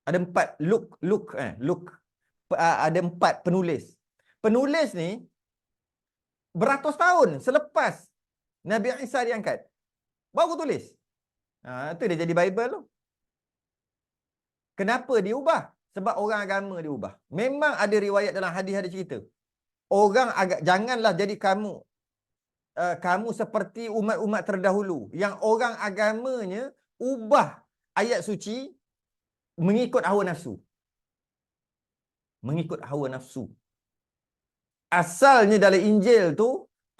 Ada 4 Luke. Ada 4 penulis. Penulis ni beratus tahun selepas Nabi Isa diangkat baru tulis. Itu dia jadi Bible tu. Kenapa dia ubah? Sebab orang agama dia ubah. Memang ada riwayat dalam hadis ada cerita. Janganlah jadi kamu seperti umat-umat terdahulu yang orang agamanya ubah ayat suci mengikut hawa nafsu. Mengikut hawa nafsu. Asalnya dalam Injil tu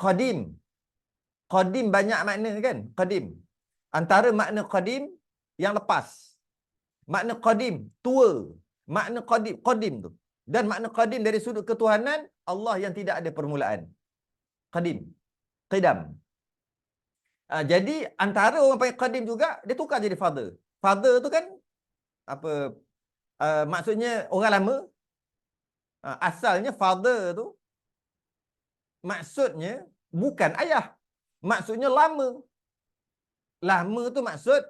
qadim. Qadim banyak makna kan? Qadim. Antara makna qadim yang lepas. Makna qadim tua. Makna qadim tu. Dan makna qadim dari sudut ketuhanan Allah yang tidak ada permulaan. Qadim. Qidam. Jadi antara orang panggil qadim juga dia tukar jadi father. Father tu kan apa maksudnya orang lama. Asalnya father tu maksudnya bukan ayah. Maksudnya lama. Lama tu maksud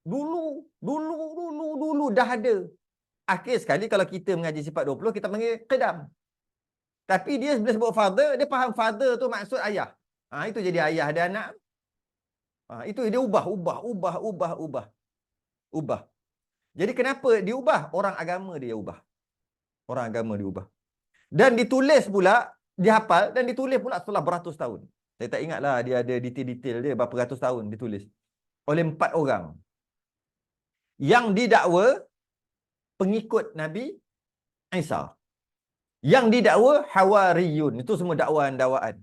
dulu dah ada. Akhir sekali kalau kita mengaji sifat 20 kita panggil qidam. Tapi dia bila sebut father, dia faham father tu maksud ayah. Itu jadi ayah ada anak. Itu dia ubah. Jadi kenapa dia ubah? Orang agama dia ubah. Orang agama dia ubah. Dan ditulis pula, dihafal dan ditulis pula setelah beratus tahun. Saya tak ingatlah dia ada detail-detail dia berapa ratus tahun ditulis. Oleh 4 orang. Yang didakwa pengikut Nabi Isa. Yang didakwa Hawariyun. Itu semua dakwaan-dakwaan.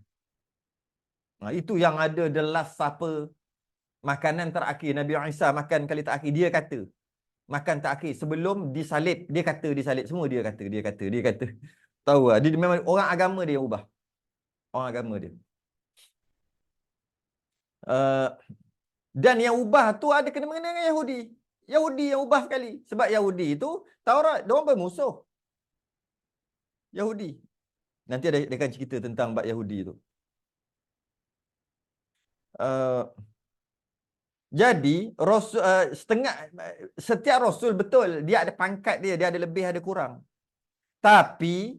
Itu yang ada the last supper. Makanan terakhir Nabi Isa makan kali terakhir. Dia kata. Makan terakhir. Sebelum disalib. Dia kata disalib. Semua dia kata. Tahu lah. Dia memang orang agama dia ubah. Orang agama dia. Dan yang ubah tu ada kena-mengena dengan Yahudi. Yahudi yang ubah sekali. Sebab Yahudi itu Taurat. Diorang bermusuh. Yahudi. Nanti dia akan cerita tentang bab Yahudi tu. Jadi setiap rasul betul dia ada pangkat dia ada lebih ada kurang. Tapi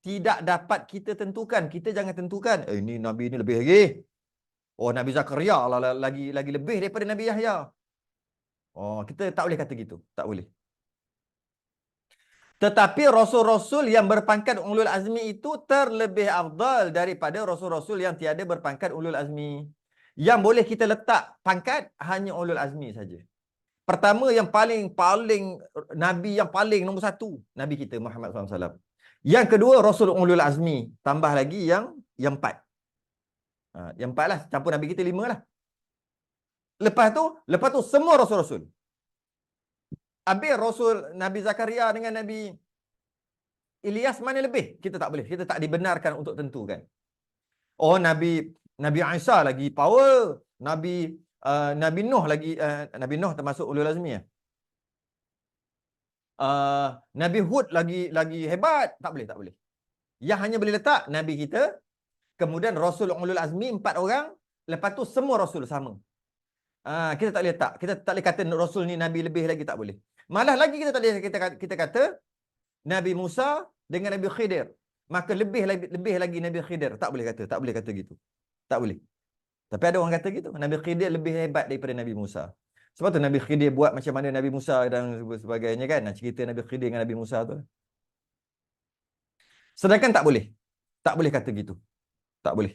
tidak dapat kita tentukan. Kita jangan tentukan ini nabi ini lebih lagi. Oh Nabi Zakaria lah lagi lebih daripada Nabi Yahya. Oh kita tak boleh kata gitu, tak boleh. Tetapi rasul-rasul yang berpangkat ulul azmi itu terlebih afdal daripada rasul-rasul yang tiada berpangkat ulul azmi. Yang boleh kita letak pangkat hanya ulul azmi saja. Pertama yang paling Nabi yang paling nombor 1 Nabi kita Muhammad SAW. Yang kedua Rasul ulul azmi. Tambah lagi yang 4. Yang 4 lah. Campur Nabi kita 5 lah. Lepas tu semua Rasul-Rasul. Habis Rasul Nabi Zakaria dengan Nabi Ilyas mana lebih? Kita tak boleh. Kita tak dibenarkan untuk tentukan. Oh Nabi Isa lagi power. Nabi Nuh lagi Nabi Nuh termasuk ulul azmi ya. Nabi Hud lagi hebat. Tak boleh. Yang hanya boleh letak Nabi kita, kemudian Rasul ulul azmi 4 orang, lepas tu semua Rasul sama. Kita tak boleh letak. Kita tak boleh kata Rasul ni Nabi lebih lagi, tak boleh. Malah lagi kita tak boleh kita kata Nabi Musa dengan Nabi Khidir. maka lebih lagi Nabi Khidir. Tak boleh kata gitu. Tak boleh. Tapi ada orang kata gitu. Nabi Khidir lebih hebat daripada Nabi Musa. Sebab tu Nabi Khidir buat macam mana Nabi Musa dan sebagainya kan. Cerita Nabi Khidir dengan Nabi Musa tu. Sedangkan tak boleh. Tak boleh kata gitu. Tak boleh.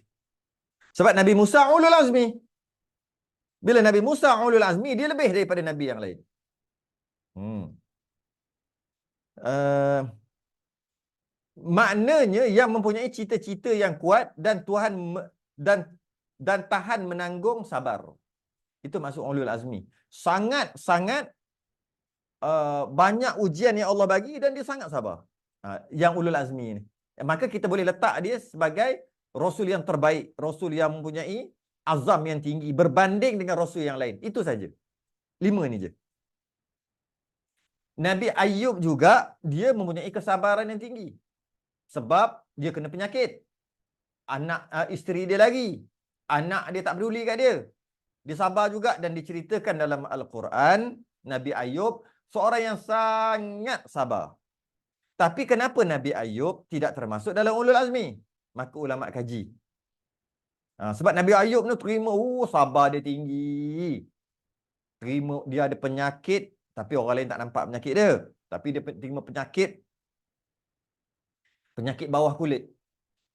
Sebab Nabi Musa ulul azmi. Bila Nabi Musa ulul azmi, dia lebih daripada Nabi yang lain. Uh, maknanya yang mempunyai cita-cita yang kuat dan Tuhan dan tahan menanggung sabar. Itu maksud ulul azmi. Sangat banyak ujian yang Allah bagi dan dia sangat sabar. Yang ulul azmi ni. Maka kita boleh letak dia sebagai rasul yang terbaik, rasul yang mempunyai azam yang tinggi berbanding dengan rasul yang lain. Itu saja. 5 ni je. Nabi Ayub juga dia mempunyai kesabaran yang tinggi. Sebab dia kena penyakit. Isteri dia lagi. Anak dia tak peduli kat dia. Dia sabar juga dan diceritakan dalam Al-Quran, Nabi Ayub seorang yang sangat sabar. Tapi kenapa Nabi Ayub tidak termasuk dalam ulul azmi? Maka ulama kaji. Sebab Nabi Ayub ni terima, sabar dia tinggi. Terima, dia ada penyakit, tapi orang lain tak nampak penyakit dia. Tapi dia terima penyakit bawah kulit.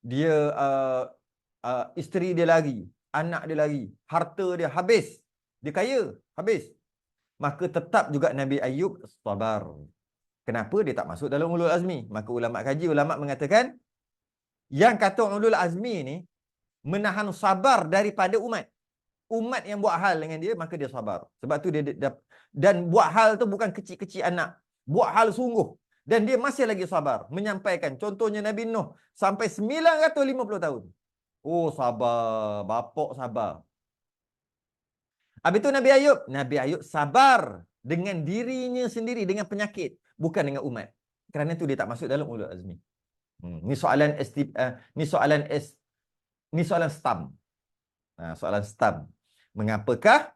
Dia isteri dia lagi, anak dia lagi, harta dia habis. Dia kaya, habis. Maka tetap juga Nabi Ayub sabar. Kenapa dia tak masuk dalam ulul azmi? Maka ulama kaji, ulama mengatakan yang kata ulul azmi ni menahan sabar daripada umat. Umat yang buat hal dengan dia, maka dia sabar. Sebab tu dia dan buat hal tu bukan kecil-kecil anak. Buat hal sungguh. Dan dia masih lagi sabar menyampaikan. Contohnya Nabi Nuh sampai 950 tahun. Oh, sabar. Bapak sabar. Habis tu Nabi Ayub sabar dengan dirinya sendiri, dengan penyakit. Bukan dengan umat. Kerana tu dia tak masuk dalam ulul azmi. Ni soalan stam. Soalan stam. Mengapakah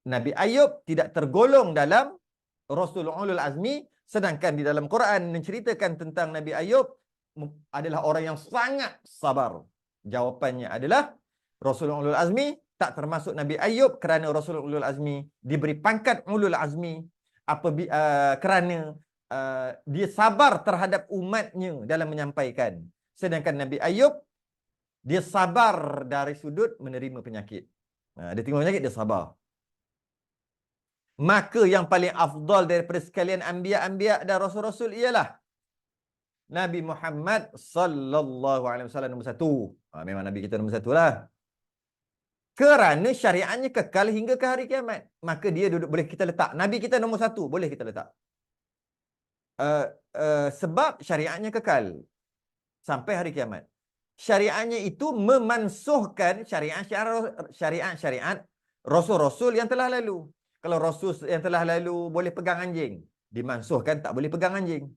Nabi Ayub tidak tergolong dalam Rasul ulul azmi, sedangkan di dalam Quran menceritakan tentang Nabi Ayub adalah orang yang sangat sabar? Jawapannya adalah Rasul ulul azmi tak termasuk Nabi Ayub kerana Rasul ulul azmi diberi pangkat ulul azmi kerana dia sabar terhadap umatnya dalam menyampaikan. Sedangkan Nabi Ayub dia sabar dari sudut menerima penyakit. Dia tengok penyakit, dia sabar. Maka yang paling afdal daripada sekalian anbiya dan rasul-rasul ialah Nabi Muhammad sallallahu alaihi wasallam nombor 1. Memang Nabi kita nombor 1 lah. Kerana syariatnya kekal hingga ke hari kiamat. Maka dia boleh kita letak. Nabi kita nombor 1, boleh kita letak. Sebab syariatnya kekal sampai hari kiamat. Syariatnya itu memansuhkan syariat rasul-rasul yang telah lalu. Kalau rasul yang telah lalu boleh pegang anjing, dimansuhkan tak boleh pegang anjing.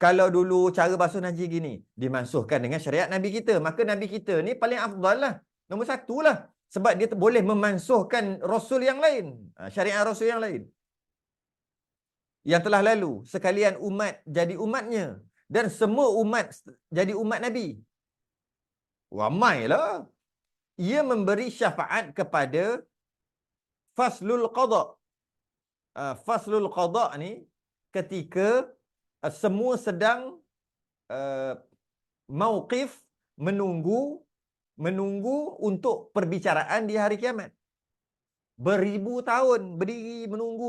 Kalau dulu cara basuh najis gini, dimansuhkan dengan syariat Nabi kita. Maka Nabi kita ni paling afdal lah. Nombor 1 lah. Sebab dia boleh memansuhkan rasul yang lain. Syariat rasul yang lain. Yang telah lalu. Sekalian umat jadi umatnya. Dan semua umat jadi umat Nabi. Ramailah. Ia memberi syafaat kepada faslul qada. Faslul qada ni ketika semua sedang mauqif menunggu untuk perbicaraan di hari kiamat. Beribu tahun berdiri menunggu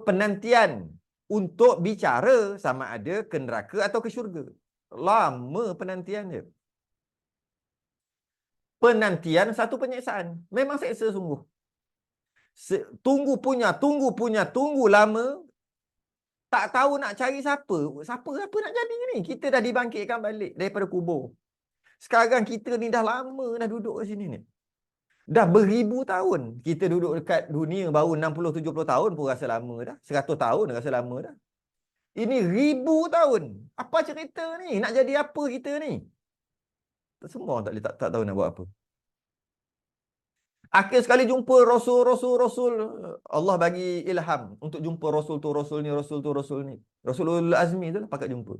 penantian untuk bicara sama ada ke neraka atau ke syurga. Lama penantian dia. Penantian satu penyiksaan. Memang seksa sungguh. Tunggu lama. Tak tahu nak cari siapa. Siapa nak jadi ni? Kita dah dibangkitkan balik daripada kubur. Sekarang kita ni dah lama dah duduk kat sini ni. Dah beribu tahun. Kita duduk dekat dunia baru 60-70 tahun pun rasa lama dah. 100 tahun rasa lama dah. Ini ribu tahun. Apa cerita ni? Nak jadi apa kita ni? Semua tak tahu nak buat apa. Akhir sekali jumpa Rasul. Allah bagi ilham untuk jumpa Rasul tu, Rasul ni, Rasul tu, Rasul ni. Rasulul Azmi tu lah pakat jumpa.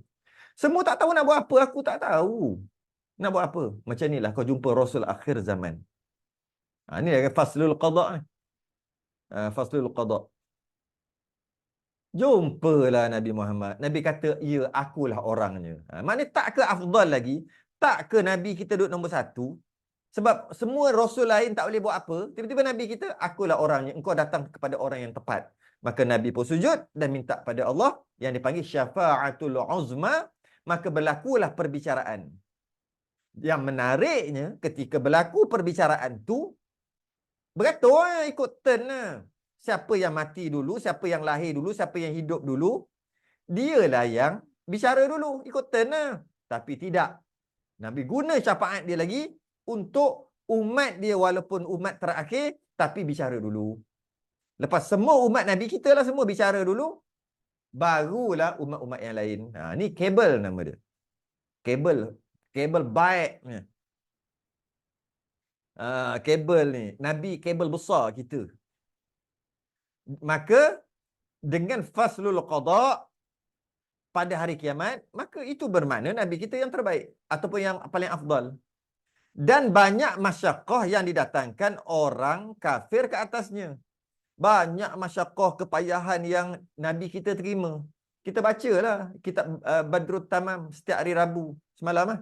Semua tak tahu nak buat apa, aku tak tahu. Nak buat apa? Macam ni lah kau jumpa Rasul akhir zaman. Ni faslul qada ni. Faslul qada. Jumpalah Nabi Muhammad. Nabi kata, ya akulah orangnya. Maknanya tak ke afdal lagi? Tak ke Nabi kita duduk nombor satu? Sebab semua Rasul lain tak boleh buat apa. Tiba-tiba Nabi kita, akulah orangnya. Engkau datang kepada orang yang tepat. Maka Nabi pun sujud dan minta pada Allah yang dipanggil syafa'atul uzma. Maka berlakulah perbicaraan. Yang menariknya, ketika berlaku perbicaraan tu, beratur ikut turn lah. Siapa yang mati dulu, siapa yang lahir dulu, siapa yang hidup dulu, dialah yang bicara dulu, ikut turn lah. Tapi tidak. Nabi guna syafaat dia lagi untuk umat dia walaupun umat terakhir, tapi bicara dulu. Lepas semua umat Nabi kita lah semua bicara dulu, barulah umat-umat yang lain. Ni kabel nama dia. Kabel baik. Kabel ni. Nabi kabel besar kita. Maka dengan faslul qada pada hari kiamat, maka itu bermakna Nabi kita yang terbaik ataupun yang paling afdal. Dan banyak masyaqqah yang didatangkan orang kafir ke atasnya. Banyak masyaqqah kepayahan yang Nabi kita terima. Kita bacalah kitab Badrut Tamam setiap hari Rabu. Semalam lah.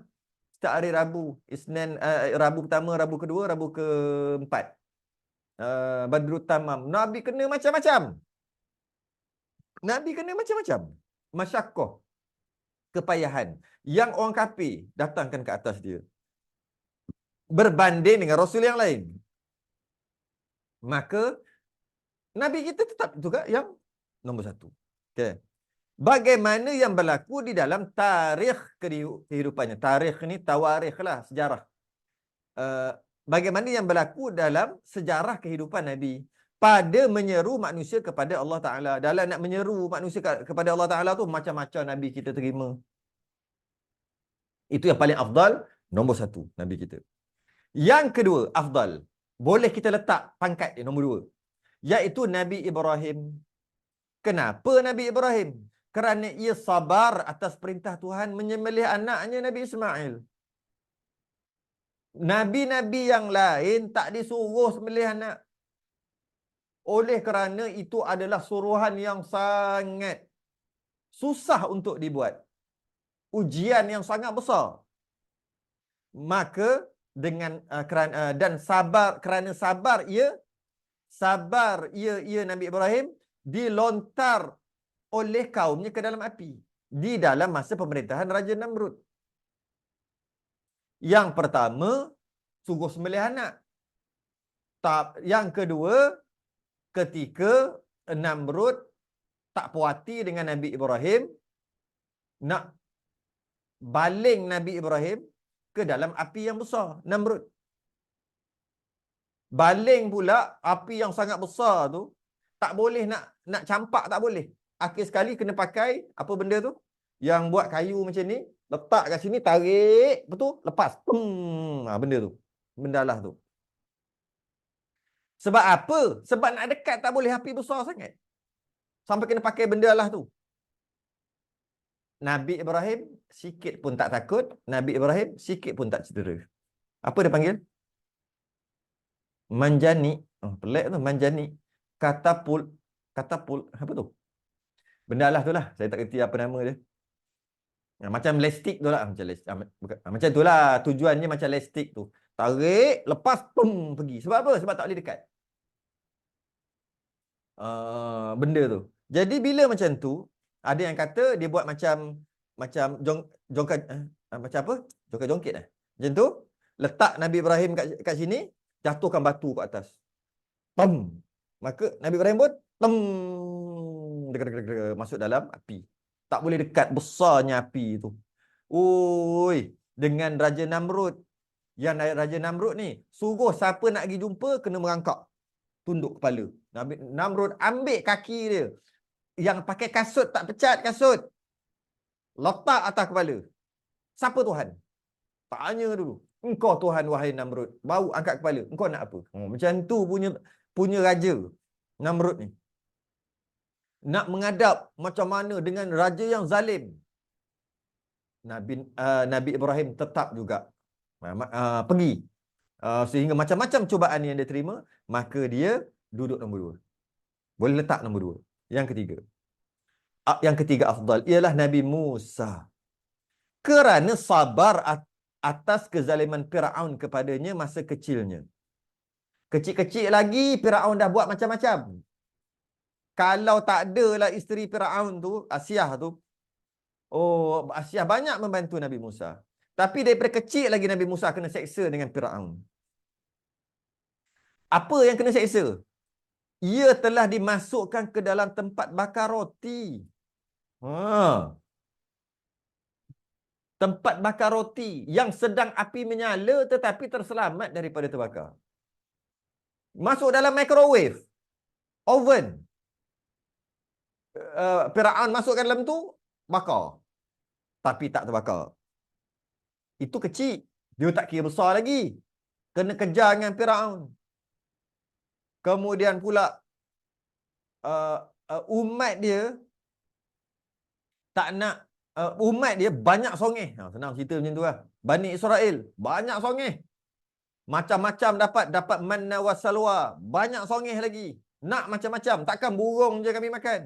Setiap hari Rabu. Isnin, Rabu pertama, Rabu kedua, Rabu keempat. Badrut Tamam. Nabi kena macam-macam. Nabi kena macam-macam. Masyaqqah. Kepayahan. Yang orang kafir datangkan ke atas dia. Berbanding dengan Rasul yang lain. Maka Nabi kita tetap juga yang nombor satu. Okay. Bagaimana yang berlaku di dalam tarikh kehidupannya. Tarikh ni tawarikh lah, sejarah. Bagaimana yang berlaku dalam sejarah kehidupan Nabi. Pada menyeru manusia kepada Allah Ta'ala. Dalam nak menyeru manusia kepada Allah Ta'ala tu, macam-macam Nabi kita terima. Itu yang paling afdal, nombor satu Nabi kita. Yang kedua, afdal. Boleh kita letak pangkat dia, nombor dua. Iaitu Nabi Ibrahim. Kenapa Nabi Ibrahim? Kerana ia sabar atas perintah Tuhan menyembelih anaknya Nabi Ismail. Nabi-Nabi yang lain tak disuruh sembelih anak. Oleh kerana itu adalah suruhan yang sangat susah untuk dibuat. Ujian yang sangat besar. Maka dengan dan sabar, kerana sabar ia Nabi Ibrahim dilontar oleh kaumnya ke dalam api di dalam masa pemerintahan Raja Namrud. Yang pertama, suruh sembelih anak. Yang kedua, ketika Namrud tak puati dengan Nabi Ibrahim, nak baling Nabi Ibrahim ke dalam api yang besar, Namrud. Baling pula api yang sangat besar tu, tak boleh nak campak, tak boleh. Akhir sekali kena pakai apa benda tu? Yang buat kayu macam ni, letak kat sini, tarik, betul? Lepas. Benda tu. Bendalah tu. Sebab apa? Sebab nak dekat tak boleh, api besar sangat. Sampai kena pakai bendalah tu. Nabi Ibrahim sikit pun tak takut, Nabi Ibrahim sikit pun tak cedera. Apa dia panggil? Manjani. Pelik tu, manjani. Katapul. Apa tu? Bendalah tu lah. Saya tak kerti apa nama dia. Macam lestik tu lah. Macam tu lah. Tujuannya macam lestik tu. Tarik, lepas, pergi. Sebab apa? Sebab tak boleh dekat. Benda tu. Jadi bila macam tu, ada yang kata dia buat macam jongkat macam apa? Jongkat-jongkit lah. Macam tu, letak Nabi Ibrahim kat sini, jatuhkan batu kat atas. Maka Nabi Ibrahim pun masuk dalam api. Tak boleh dekat, besarnya api tu. Oi, dengan Raja Namrud. Yang Raja Namrud ni, suruh siapa nak pergi jumpa, kena merangkak. Tunduk kepala. Namrud ambil kaki dia. Yang pakai kasut, tak pecat kasut. Letak atas kepala. Siapa Tuhan? Tanya dulu. Engkau Tuhan wahai Namrud. Bau angkat kepala. Engkau nak apa? Macam tu punya raja Namrud ni. Nak mengadap macam mana dengan raja yang zalim. Nabi Ibrahim tetap juga pergi. Sehingga macam-macam cubaan yang dia terima, maka dia duduk nombor 2. Boleh letak nombor 2. Yang ketiga afdal ialah Nabi Musa. Kerana sabar atas kezaliman Firaun kepadanya masa kecilnya. Kecil-kecil lagi Firaun dah buat macam-macam. Kalau tak adalah isteri Firaun tu, Asiah tu, Asiah banyak membantu Nabi Musa. Tapi daripada kecil lagi Nabi Musa kena seksa dengan Firaun. Apa yang kena seksa? Ia telah dimasukkan ke dalam tempat bakar roti. Tempat bakar roti yang sedang api menyala tetapi terselamat daripada terbakar. Masuk dalam microwave, oven. Firaun masukkan dalam tu, bakar. Tapi tak terbakar. Itu kecil. Dia tak kira besar lagi. Kena kejar dengan Firaun. Kemudian pula umat dia tak nak, umat dia banyak songeh. Senang cerita macam tu lah. Bani Israel banyak songeh. Macam-macam dapat manna wa salwa. Banyak songeh lagi. Nak macam-macam. Takkan burung je kami makan.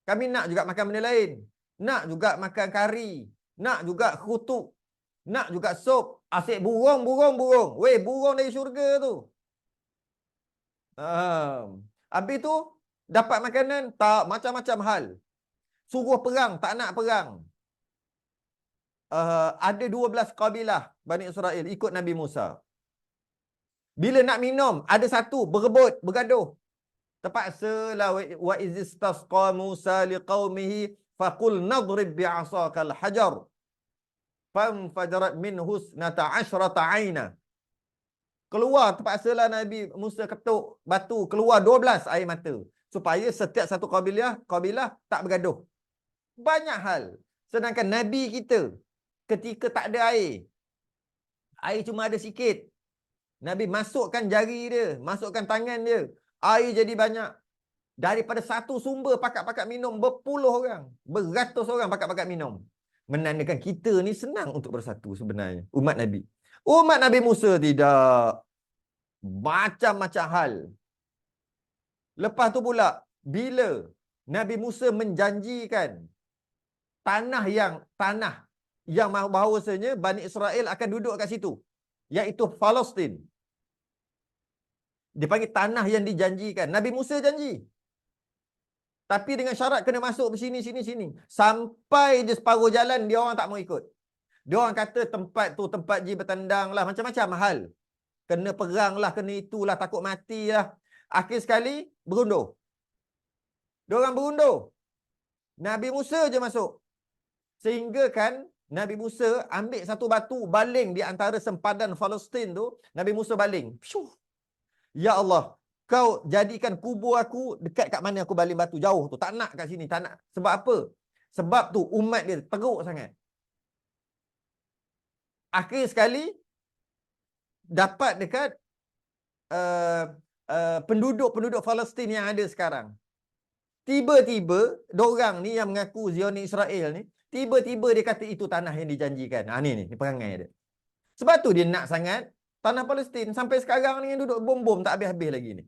Kami nak juga makan benda lain. Nak juga makan kari. Nak juga khutuk. Nak juga sup. Asyik burung. Weh, burung dari syurga tu. Habis tu, dapat makanan, tak, macam-macam hal. Suruh perang, tak nak perang. Ada 12 kabilah Bani Israel ikut Nabi Musa. Bila nak minum, ada satu berebut, bergaduh. Terpaksalah wa izistasqa Musa liqaumihi faqul nadrib bi'asakal hajar fanfajarat minhu 12 aina. Keluar, terpaksalah Nabi Musa ketuk batu, keluar 12 air mata. Supaya setiap satu kabilah tak bergaduh. Banyak hal. Sedangkan Nabi kita, ketika tak ada air cuma ada sikit. Nabi masukkan jari dia, masukkan tangan dia. Air jadi banyak. Daripada satu sumber pakat-pakat minum, berpuluh orang. Beratus orang pakat-pakat minum. Menandakan kita ni senang untuk bersatu sebenarnya. Umat Nabi. Umat Nabi Musa tidak. Macam-macam hal. Lepas tu pula, bila Nabi Musa menjanjikan tanah yang bahawasanya Bani Israel akan duduk kat situ, iaitu Palestin. Dia panggil tanah yang dijanjikan. Nabi Musa janji. Tapi dengan syarat kena masuk sini. Sampai je separuh jalan, dia orang tak mau ikut. Dia orang kata tempat tu tempat ji bertandang lah. Macam-macam hal. Kena perang lah, kena itulah, takut mati lah. Akhir sekali, berundur. Dia orang berundur. Nabi Musa je masuk. Sehingga kan, Nabi Musa ambil satu batu, baling di antara sempadan Palestin tu. Nabi Musa baling. Pshuh. Ya Allah, kau jadikan kubur aku dekat kat mana aku baling batu, jauh tu. Tak nak kat sini, tak nak. Sebab apa? Sebab tu umat dia teruk sangat. Akhir sekali, dapat dekat penduduk-penduduk Palestin yang ada sekarang. Tiba-tiba, dorang ni yang mengaku Zionis Israel ni, tiba-tiba dia kata itu tanah yang dijanjikan. Ni perangai dia. Sebab tu dia nak sangat tanah Palestin. Sampai sekarang ni yang duduk bom-bom tak habis-habis lagi ni.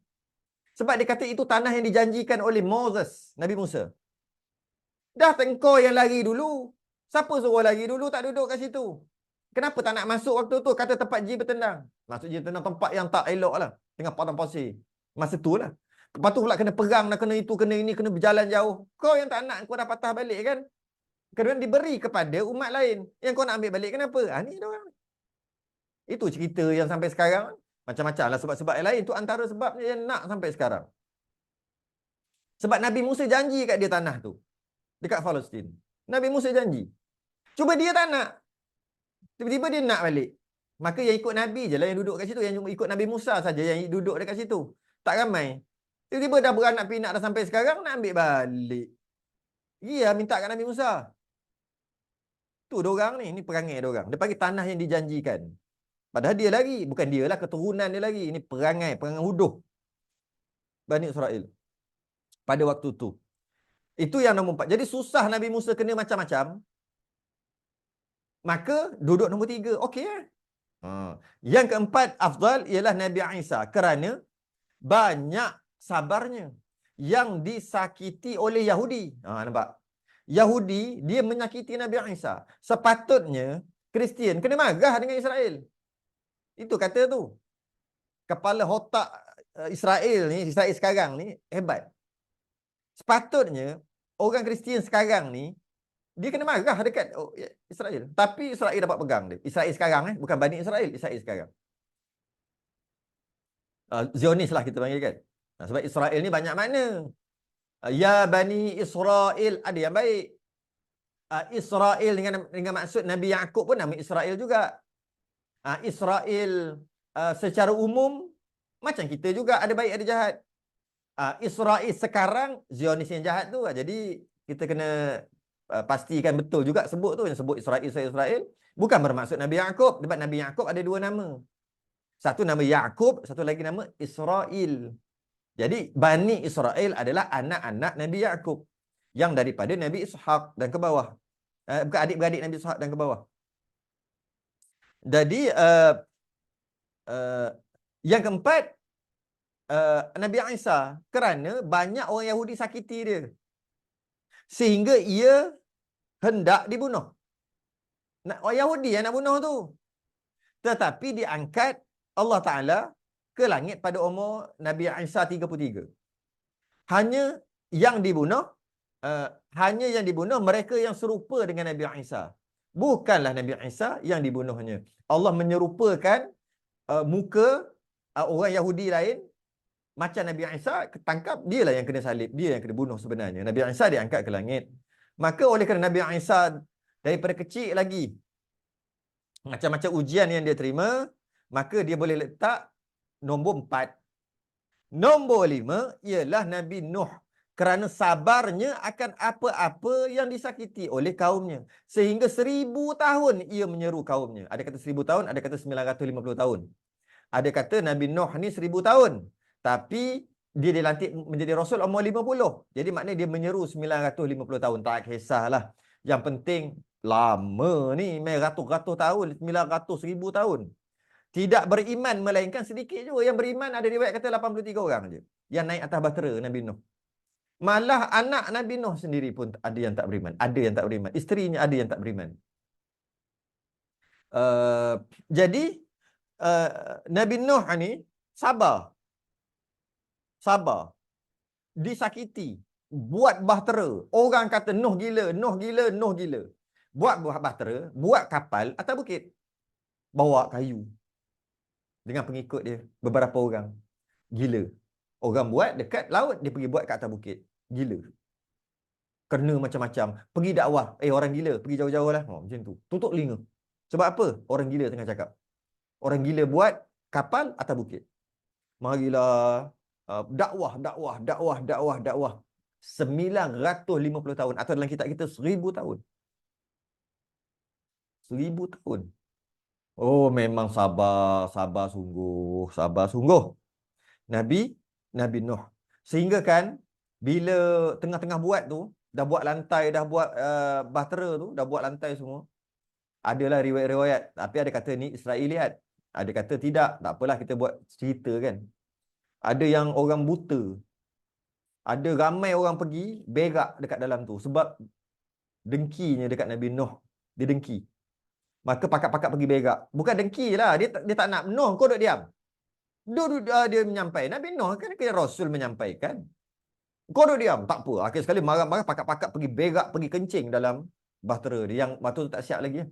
Sebab dia kata itu tanah yang dijanjikan oleh Moses, Nabi Musa. Dah engkau yang lari dulu. Siapa suruh lari dulu tak duduk kat situ? Kenapa tak nak masuk waktu tu? Kata tempat ji bertendang. Maksud ji bertendang tempat yang tak elok lah. Tengah padang pasir. Masa tu lah. Lepas tu pula kena perang, nak kena itu, kena ini, kena berjalan jauh. Kau yang tak nak, kau dah patah balik kan? Kemudian diberi kepada umat lain. Yang kau nak ambil balik, kenapa? Ni dia orang. Itu cerita yang sampai sekarang. Macam-macam lah sebab-sebab yang lain. Itu antara sebab yang nak sampai sekarang. Sebab Nabi Musa janji kat dia tanah tu. Dekat Palestin. Nabi Musa janji. Cuba dia tak nak. Tiba-tiba dia nak balik. Maka yang ikut Nabi je lah yang duduk kat situ. Yang ikut Nabi Musa saja yang duduk dekat situ. Tak ramai. Tiba-tiba dah beranak pinak dah sampai sekarang, nak ambil balik. Dia minta kat Nabi Musa. Tu dorang ni perangai dorang. Dia panggil tanah yang dijanjikan. Padahal dia lagi, bukan dia lah, keturunan dia lagi. Ini perangai huduh Bani Israel pada waktu tu. Itu yang nombor 4. Jadi susah Nabi Musa kena macam-macam. Maka duduk nombor 3. Okey lah. Yang keempat afdal ialah Nabi Isa. Kerana banyak sabarnya yang disakiti oleh Yahudi. Nampak? Yahudi, dia menyakiti Nabi Isa. Sepatutnya Kristian kena marah dengan Israel. Itu kata tu. Kepala otak Israel ni, Israel sekarang ni hebat. Sepatutnya orang Kristian sekarang ni dia kena marah dekat Israel. Tapi Israel dapat pegang dia. Israel sekarang bukan Bani Israel, Israel sekarang. Zionis lah kita panggil kan. Sebab Israel ni banyak makna. Ya Bani Israel, ada yang baik. Israel dengan maksud Nabi Yaqub pun nama Israel juga. Israel secara umum macam kita juga, ada baik ada jahat. Israel sekarang Zionis yang jahat tu. Jadi kita kena pastikan betul juga sebut tu. Yang sebut Israel bukan bermaksud Nabi Yaqub. Sebab Nabi Yaqub ada 2 nama. Satu nama Yaqub, satu lagi nama Israel. Jadi Bani Israel adalah anak-anak Nabi Yaqub yang daripada Nabi Ishaq dan ke bawah. Bukan adik-beradik Nabi Ishaq dan ke bawah. Jadi yang keempat Nabi Isa, kerana banyak orang Yahudi sakiti dia sehingga ia hendak dibunuh. Orang Yahudi yang nak bunuh tu. Tetapi diangkat Allah Ta'ala ke langit pada umur Nabi Isa 33. Hanya yang dibunuh mereka yang serupa dengan Nabi Isa. Bukanlah Nabi Isa yang dibunuhnya. Allah menyerupakan muka orang Yahudi lain macam Nabi Isa, ketangkap, dialah yang kena salib, dia yang kena bunuh sebenarnya. Nabi Isa diangkat ke langit. Maka oleh kerana Nabi Isa daripada kecil lagi macam-macam ujian yang dia terima, maka dia boleh letak nombor 4. Nombor 5 ialah Nabi Nuh, kerana sabarnya akan apa-apa yang disakiti oleh kaumnya. Sehingga 1000 tahun ia menyeru kaumnya. Ada kata 1000 tahun, ada kata 950 tahun. Ada kata Nabi Nuh ni 1000 tahun. Tapi dia dilantik menjadi Rasul umur 50. Jadi maknanya dia menyeru 950 tahun. Tak kisahlah. Yang penting lama ni, ratus-ratus tahun, 900, 1000 tahun. Tidak beriman melainkan sedikit juga. Yang beriman ada riwayat kata 83 orang je. Yang naik atas bahtera Nabi Nuh. Malah anak Nabi Nuh sendiri pun ada yang tak beriman. Ada yang tak beriman. Isterinya ada yang tak beriman. Jadi Nabi Nuh ni sabar. Disakiti. Buat bahtera. Orang kata Nuh gila, Nuh gila, Nuh gila. Buat bahtera, buat kapal atas bukit. Bawa kayu. Dengan pengikut dia. Beberapa orang. Gila. Orang buat dekat laut, dia pergi buat kat atas bukit. Gila. Kena macam-macam. Pergi dakwah. Orang gila, pergi jauh-jauh lah. Macam tu. Tutup telinga. Sebab apa? Orang gila tengah cakap. Orang gila buat kapal atas bukit. Marilah dakwah. 950 tahun. Atau dalam kitab kita 1000 tahun. 1000 tahun. Oh, memang sabar sungguh. Nabi Nuh. Sehingga kan, bila tengah-tengah buat tu, dah buat lantai, dah buat bahtera tu, dah buat lantai semua. Adalah riwayat-riwayat. Tapi ada kata ni Israeliat. Ada kata tidak. Tak apalah kita buat cerita kan. Ada yang orang buta. Ada ramai orang pergi berak dekat dalam tu. Sebab dengkinya dekat Nabi Nuh. Dia dengki. Maka pakak-pakak pergi berak. Bukan dengki lah. Dia tak nak. Nuh, kau duduk diam. Dia menyampaikan. Nabi Nuh kan kira Rasul menyampaikan. Kau duduk diam. Tak apa. Akhir sekali marah-marah pakak-pakak pergi berak, pergi kencing dalam bahtera dia. Yang batu tu tak siap lagi.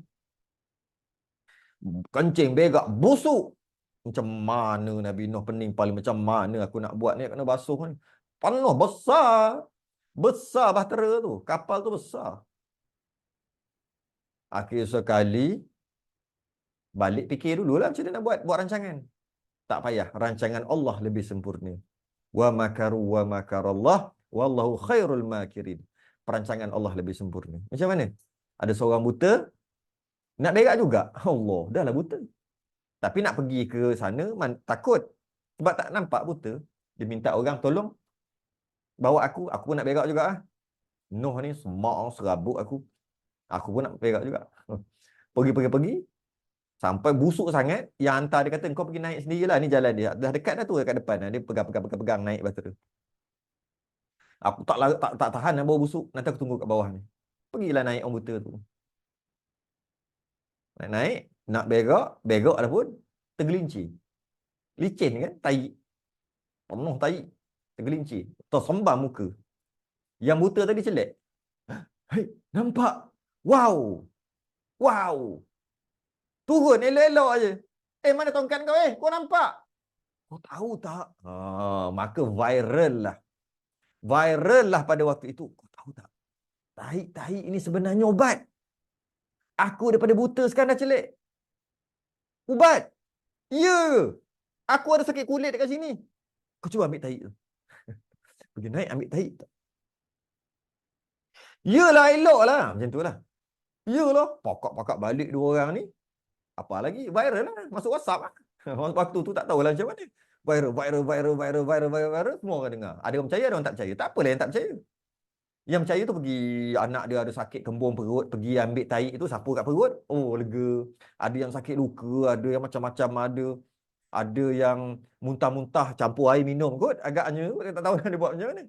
Kencing, berak, busuk. Macam mana Nabi Nuh pening paling, macam mana aku nak buat ni, kena basuh ni. Penuh, besar. Besar bahtera tu. Kapal tu besar. Akhir sekali, balik fikir dululah macam mana nak buat rancangan. Tak payah, rancangan Allah lebih sempurna. Wa makaru wa makarallah wallahu khairul makirin. Perancangan Allah lebih sempurna. Macam mana? Ada seorang buta nak berak juga. Allah, dah lah buta. Tapi nak pergi ke sana takut. Sebab tak nampak buta. Dia minta orang tolong bawa aku pun nak berak juga ah. Noh ni semang serabut aku. Aku pun nak berak juga. Pergi sampai busuk sangat, yang hantar dia kata kau pergi naik sendirilah, ni jalan dia. Dah dekat dah tu dekat depan. Dia pegang naik batu tu. Aku tak tahan nak bau busuk. Nanti aku tunggu kat bawah ni. Pergilah naik orang buta tu. Naik, nak berak dah pun tergelincir. Licin kan, tai. Penuh tai. Tergelincir. Tersembam muka. Yang buta tadi celak. Hei, nampak? Wow. Wow. Turun elok-elok aje. Mana tongkat kau Kau nampak? Kau tahu tak? Maka viral lah. Viral lah pada waktu itu. Kau tahu tak? Tai ini sebenarnya ubat. Aku daripada buta sekarang dah celik. Ubat. Ya. Aku ada sakit kulit dekat sini. Kau cuba ambil tai tu. Pergi naik ambil tai. Yalah elok lah. Macam tu lah. Yalah. Pakak balik dua orang ni. Apa lagi? Viral lah. Masuk WhatsApp lah. Waktu tu tak tahulah macam mana. Viral. Semua orang dengar. Ada orang percaya, ada orang tak percaya. Tak apalah yang tak percaya. Yang percaya tu pergi, anak dia ada sakit kembung perut, pergi ambil tai itu, sapu kat perut. Oh, lega. Ada yang sakit luka, ada yang macam-macam ada. Ada yang muntah-muntah, campur air minum kot. Agaknya, dia tak tahu dia buat macam mana.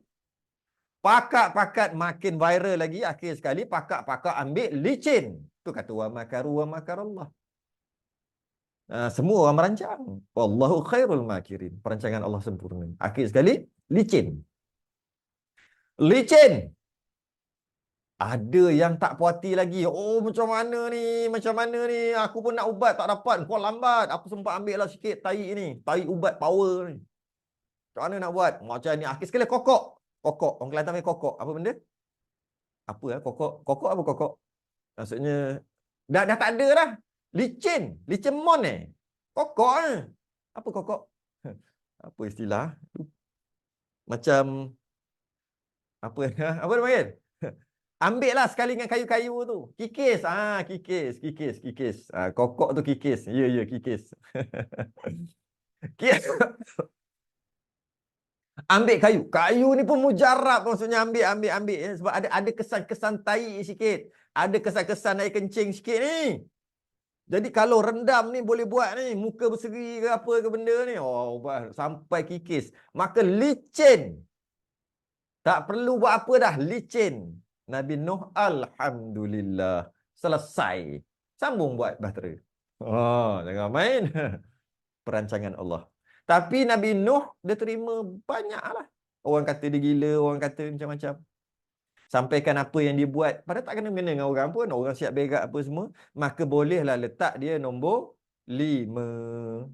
Pakak-pakak makin viral lagi. Akhir sekali, pakak-pakak ambil licin. Tu kata, wa makaru wa makarallah. Semua orang merancang. Wallahu khairul makirin. Perancangan Allah sempurna. Akhir sekali, licin. Licin. Ada yang tak puas hati lagi. Oh, macam mana ni? Macam mana ni? Aku pun nak ubat tak dapat. Kau lambat. Aku sempat ambil lah sikit tai ni. Tai ubat power ni. Macam mana nak buat? Macam ni. Akhir sekali kokok. Kokok. Orang Kelantan panggil kokok. Apa benda? Apa lah kokok? Kokok apa kokok? Maksudnya, dah tak ada dah. Licin. Licin mon kokok ni. Apa kokok? Apa istilah? Macam, apa apa dia panggil? Ambil lah sekali dengan kayu-kayu tu. Kikis. Kikis. Kokok tu kikis. Ya, kikis. Ambil kayu. Kayu ni pun mujarab maksudnya ambil. Sebab ada kesan-kesan tai sikit. Ada kesan-kesan air kencing sikit ni. Jadi kalau rendam ni boleh buat ni. Muka berseri ke apa ke benda ni. Oh, sampai kikis. Maka licin. Tak perlu buat apa dah. Licin. Nabi Nuh, alhamdulillah, selesai. Sambung buat bahtera. Jangan main. Perancangan Allah. Tapi Nabi Nuh, dia terima banyak lah. Orang kata dia gila, orang kata macam-macam. Sampaikan apa yang dia buat. Padahal tak kena-mena dengan orang pun. Orang siap berak apa semua. Maka bolehlah letak dia nombor 5.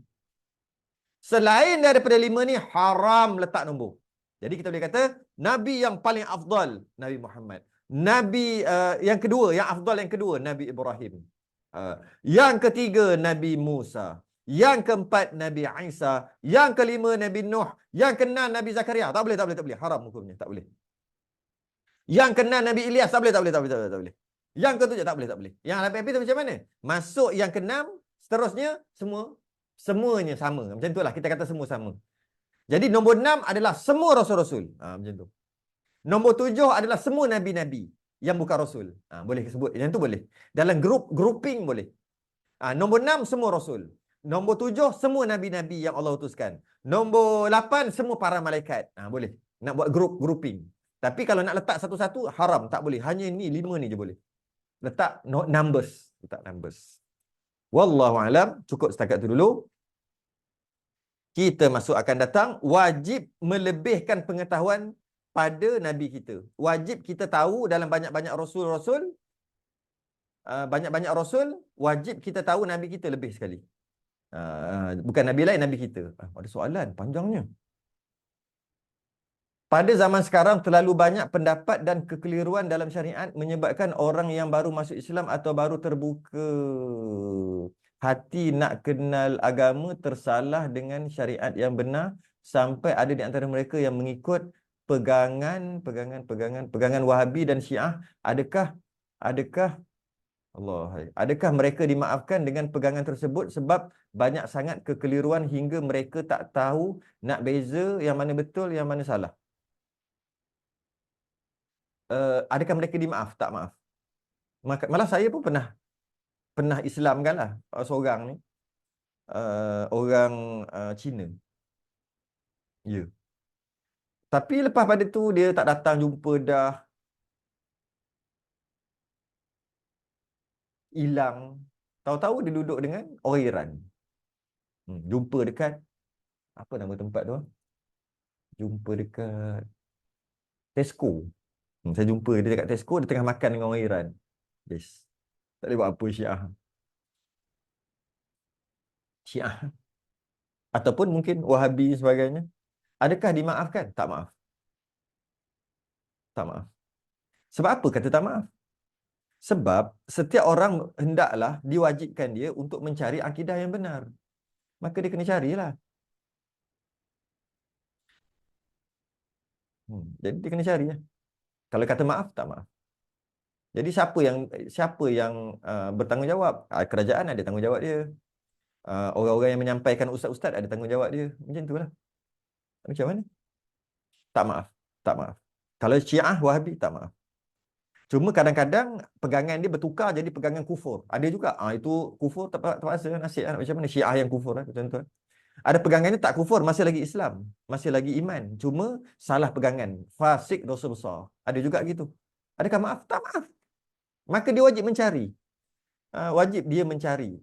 Selain daripada 5 ni, haram letak nombor. Jadi kita boleh kata, Nabi yang paling afdal, Nabi Muhammad. Nabi yang kedua, yang afdal yang kedua, Nabi Ibrahim. Yang ketiga, Nabi Musa. Yang keempat, Nabi Isa. Yang kelima, Nabi Nuh. Yang keenam, Nabi Zakaria. Tak boleh. Haram hukumnya, tak boleh. Yang keenam, Nabi Ilyas. Tak boleh. Yang ketujuh, tak boleh. Yang lebih itu macam mana? Masuk yang keenam, seterusnya, semuanya sama. Macam itulah, kita kata semua sama. Jadi nombor 6 adalah semua rasul-rasul. Macam tu. Nombor 7 adalah semua nabi-nabi yang bukan rasul. Boleh sebut. Yang tu boleh. Dalam grouping boleh. Nombor 6 semua rasul. Nombor 7 semua nabi-nabi yang Allah utuskan. Nombor 8 semua para malaikat. Boleh. Nak buat grouping. Tapi kalau nak letak satu-satu haram, tak boleh. Hanya ni 5 ni je boleh. Letak numbers. Wallahu alam. Cukup setakat tu dulu. Kita masuk akan datang, wajib melebihkan pengetahuan pada Nabi kita. Wajib kita tahu dalam banyak-banyak rasul, wajib kita tahu Nabi kita lebih sekali. Bukan Nabi lain, Nabi kita. Ada soalan panjangnya. Pada zaman sekarang terlalu banyak pendapat dan kekeliruan dalam syariat menyebabkan orang yang baru masuk Islam atau baru terbuka hati nak kenal agama tersalah dengan syariat yang benar, sampai ada di antara mereka yang mengikut pegangan Wahabi dan Syiah. Adakah Allah. Adakah mereka dimaafkan dengan pegangan tersebut sebab banyak sangat kekeliruan hingga mereka tak tahu nak beza yang mana betul, yang mana salah? Adakah mereka dimaaf? Tak maaf. Malah saya pun pernah Islamkan lah seorang ni, orang Cina. Ya. Tapi lepas pada tu dia tak datang jumpa dah, hilang. Tahu-tahu dia duduk dengan orang Iran. Jumpa dekat apa nama tempat tu? Jumpa dekat Tesco. Saya jumpa dia dekat Tesco, dia tengah makan dengan orang Iran. Yes. Tak boleh buat apa Syiah. Syiah. Ataupun mungkin Wahabi sebagainya. Adakah dimaafkan? Tak maaf. Tak maaf. Sebab apa kata tak maaf? Sebab setiap orang hendaklah diwajibkan dia untuk mencari akidah yang benar. Maka dia kena carilah. Jadi dia kena cari lah. Kalau kata maaf, tak maaf. Jadi siapa yang bertanggungjawab? Kerajaan ada tanggungjawab dia. Orang-orang yang menyampaikan ustaz-ustaz ada tanggungjawab dia. Macam itulah. Macam mana? Tak maaf. Tak maaf. Kalau Syiah, Wahabi, tak maaf. Cuma kadang-kadang pegangan dia bertukar jadi pegangan kufur. Ada juga. Itu kufur terpaksa nasib. Macam mana Syiah yang kufur? Tuan-tuan. Ada pegangannya tak kufur, masih lagi Islam. Masih lagi iman. Cuma salah pegangan. Fasik, dosa besar. Ada juga gitu. Adakah maaf? Tak maaf. Maka dia wajib mencari. Wajib dia mencari.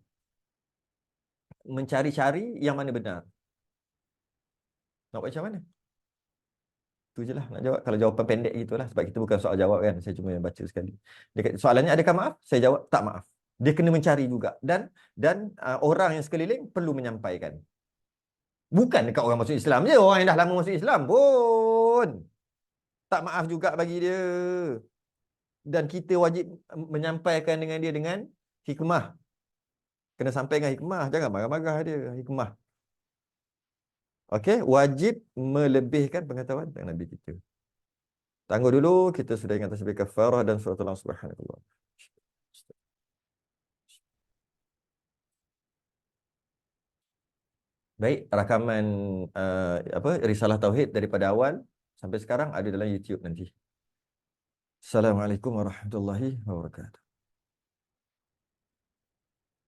Mencari-cari yang mana benar. Nak buat macam mana? Itu je lah nak jawab. Kalau jawapan pendek gitulah. Sebab kita bukan soal jawab kan. Saya cuma baca sekali. Soalannya adakah maaf? Saya jawab tak maaf. Dia kena mencari juga. Dan orang yang sekeliling perlu menyampaikan. Bukan dekat orang masuk Islam je. Orang yang dah lama masuk Islam pun tak maaf juga bagi dia. Dan kita wajib menyampaikan dengan dia dengan hikmah. Kena sampai dengan hikmah. Jangan marah-marah dia. Hikmah. Okey, wajib melebihkan pengetahuan tentang Nabi kita. Tangguh dulu, kita sudah ingat tasbih kafarah dan surah Allah Subhanahu. Baik, rakaman risalah tauhid daripada awal sampai sekarang ada dalam YouTube nanti. Assalamualaikum warahmatullahi wabarakatuh.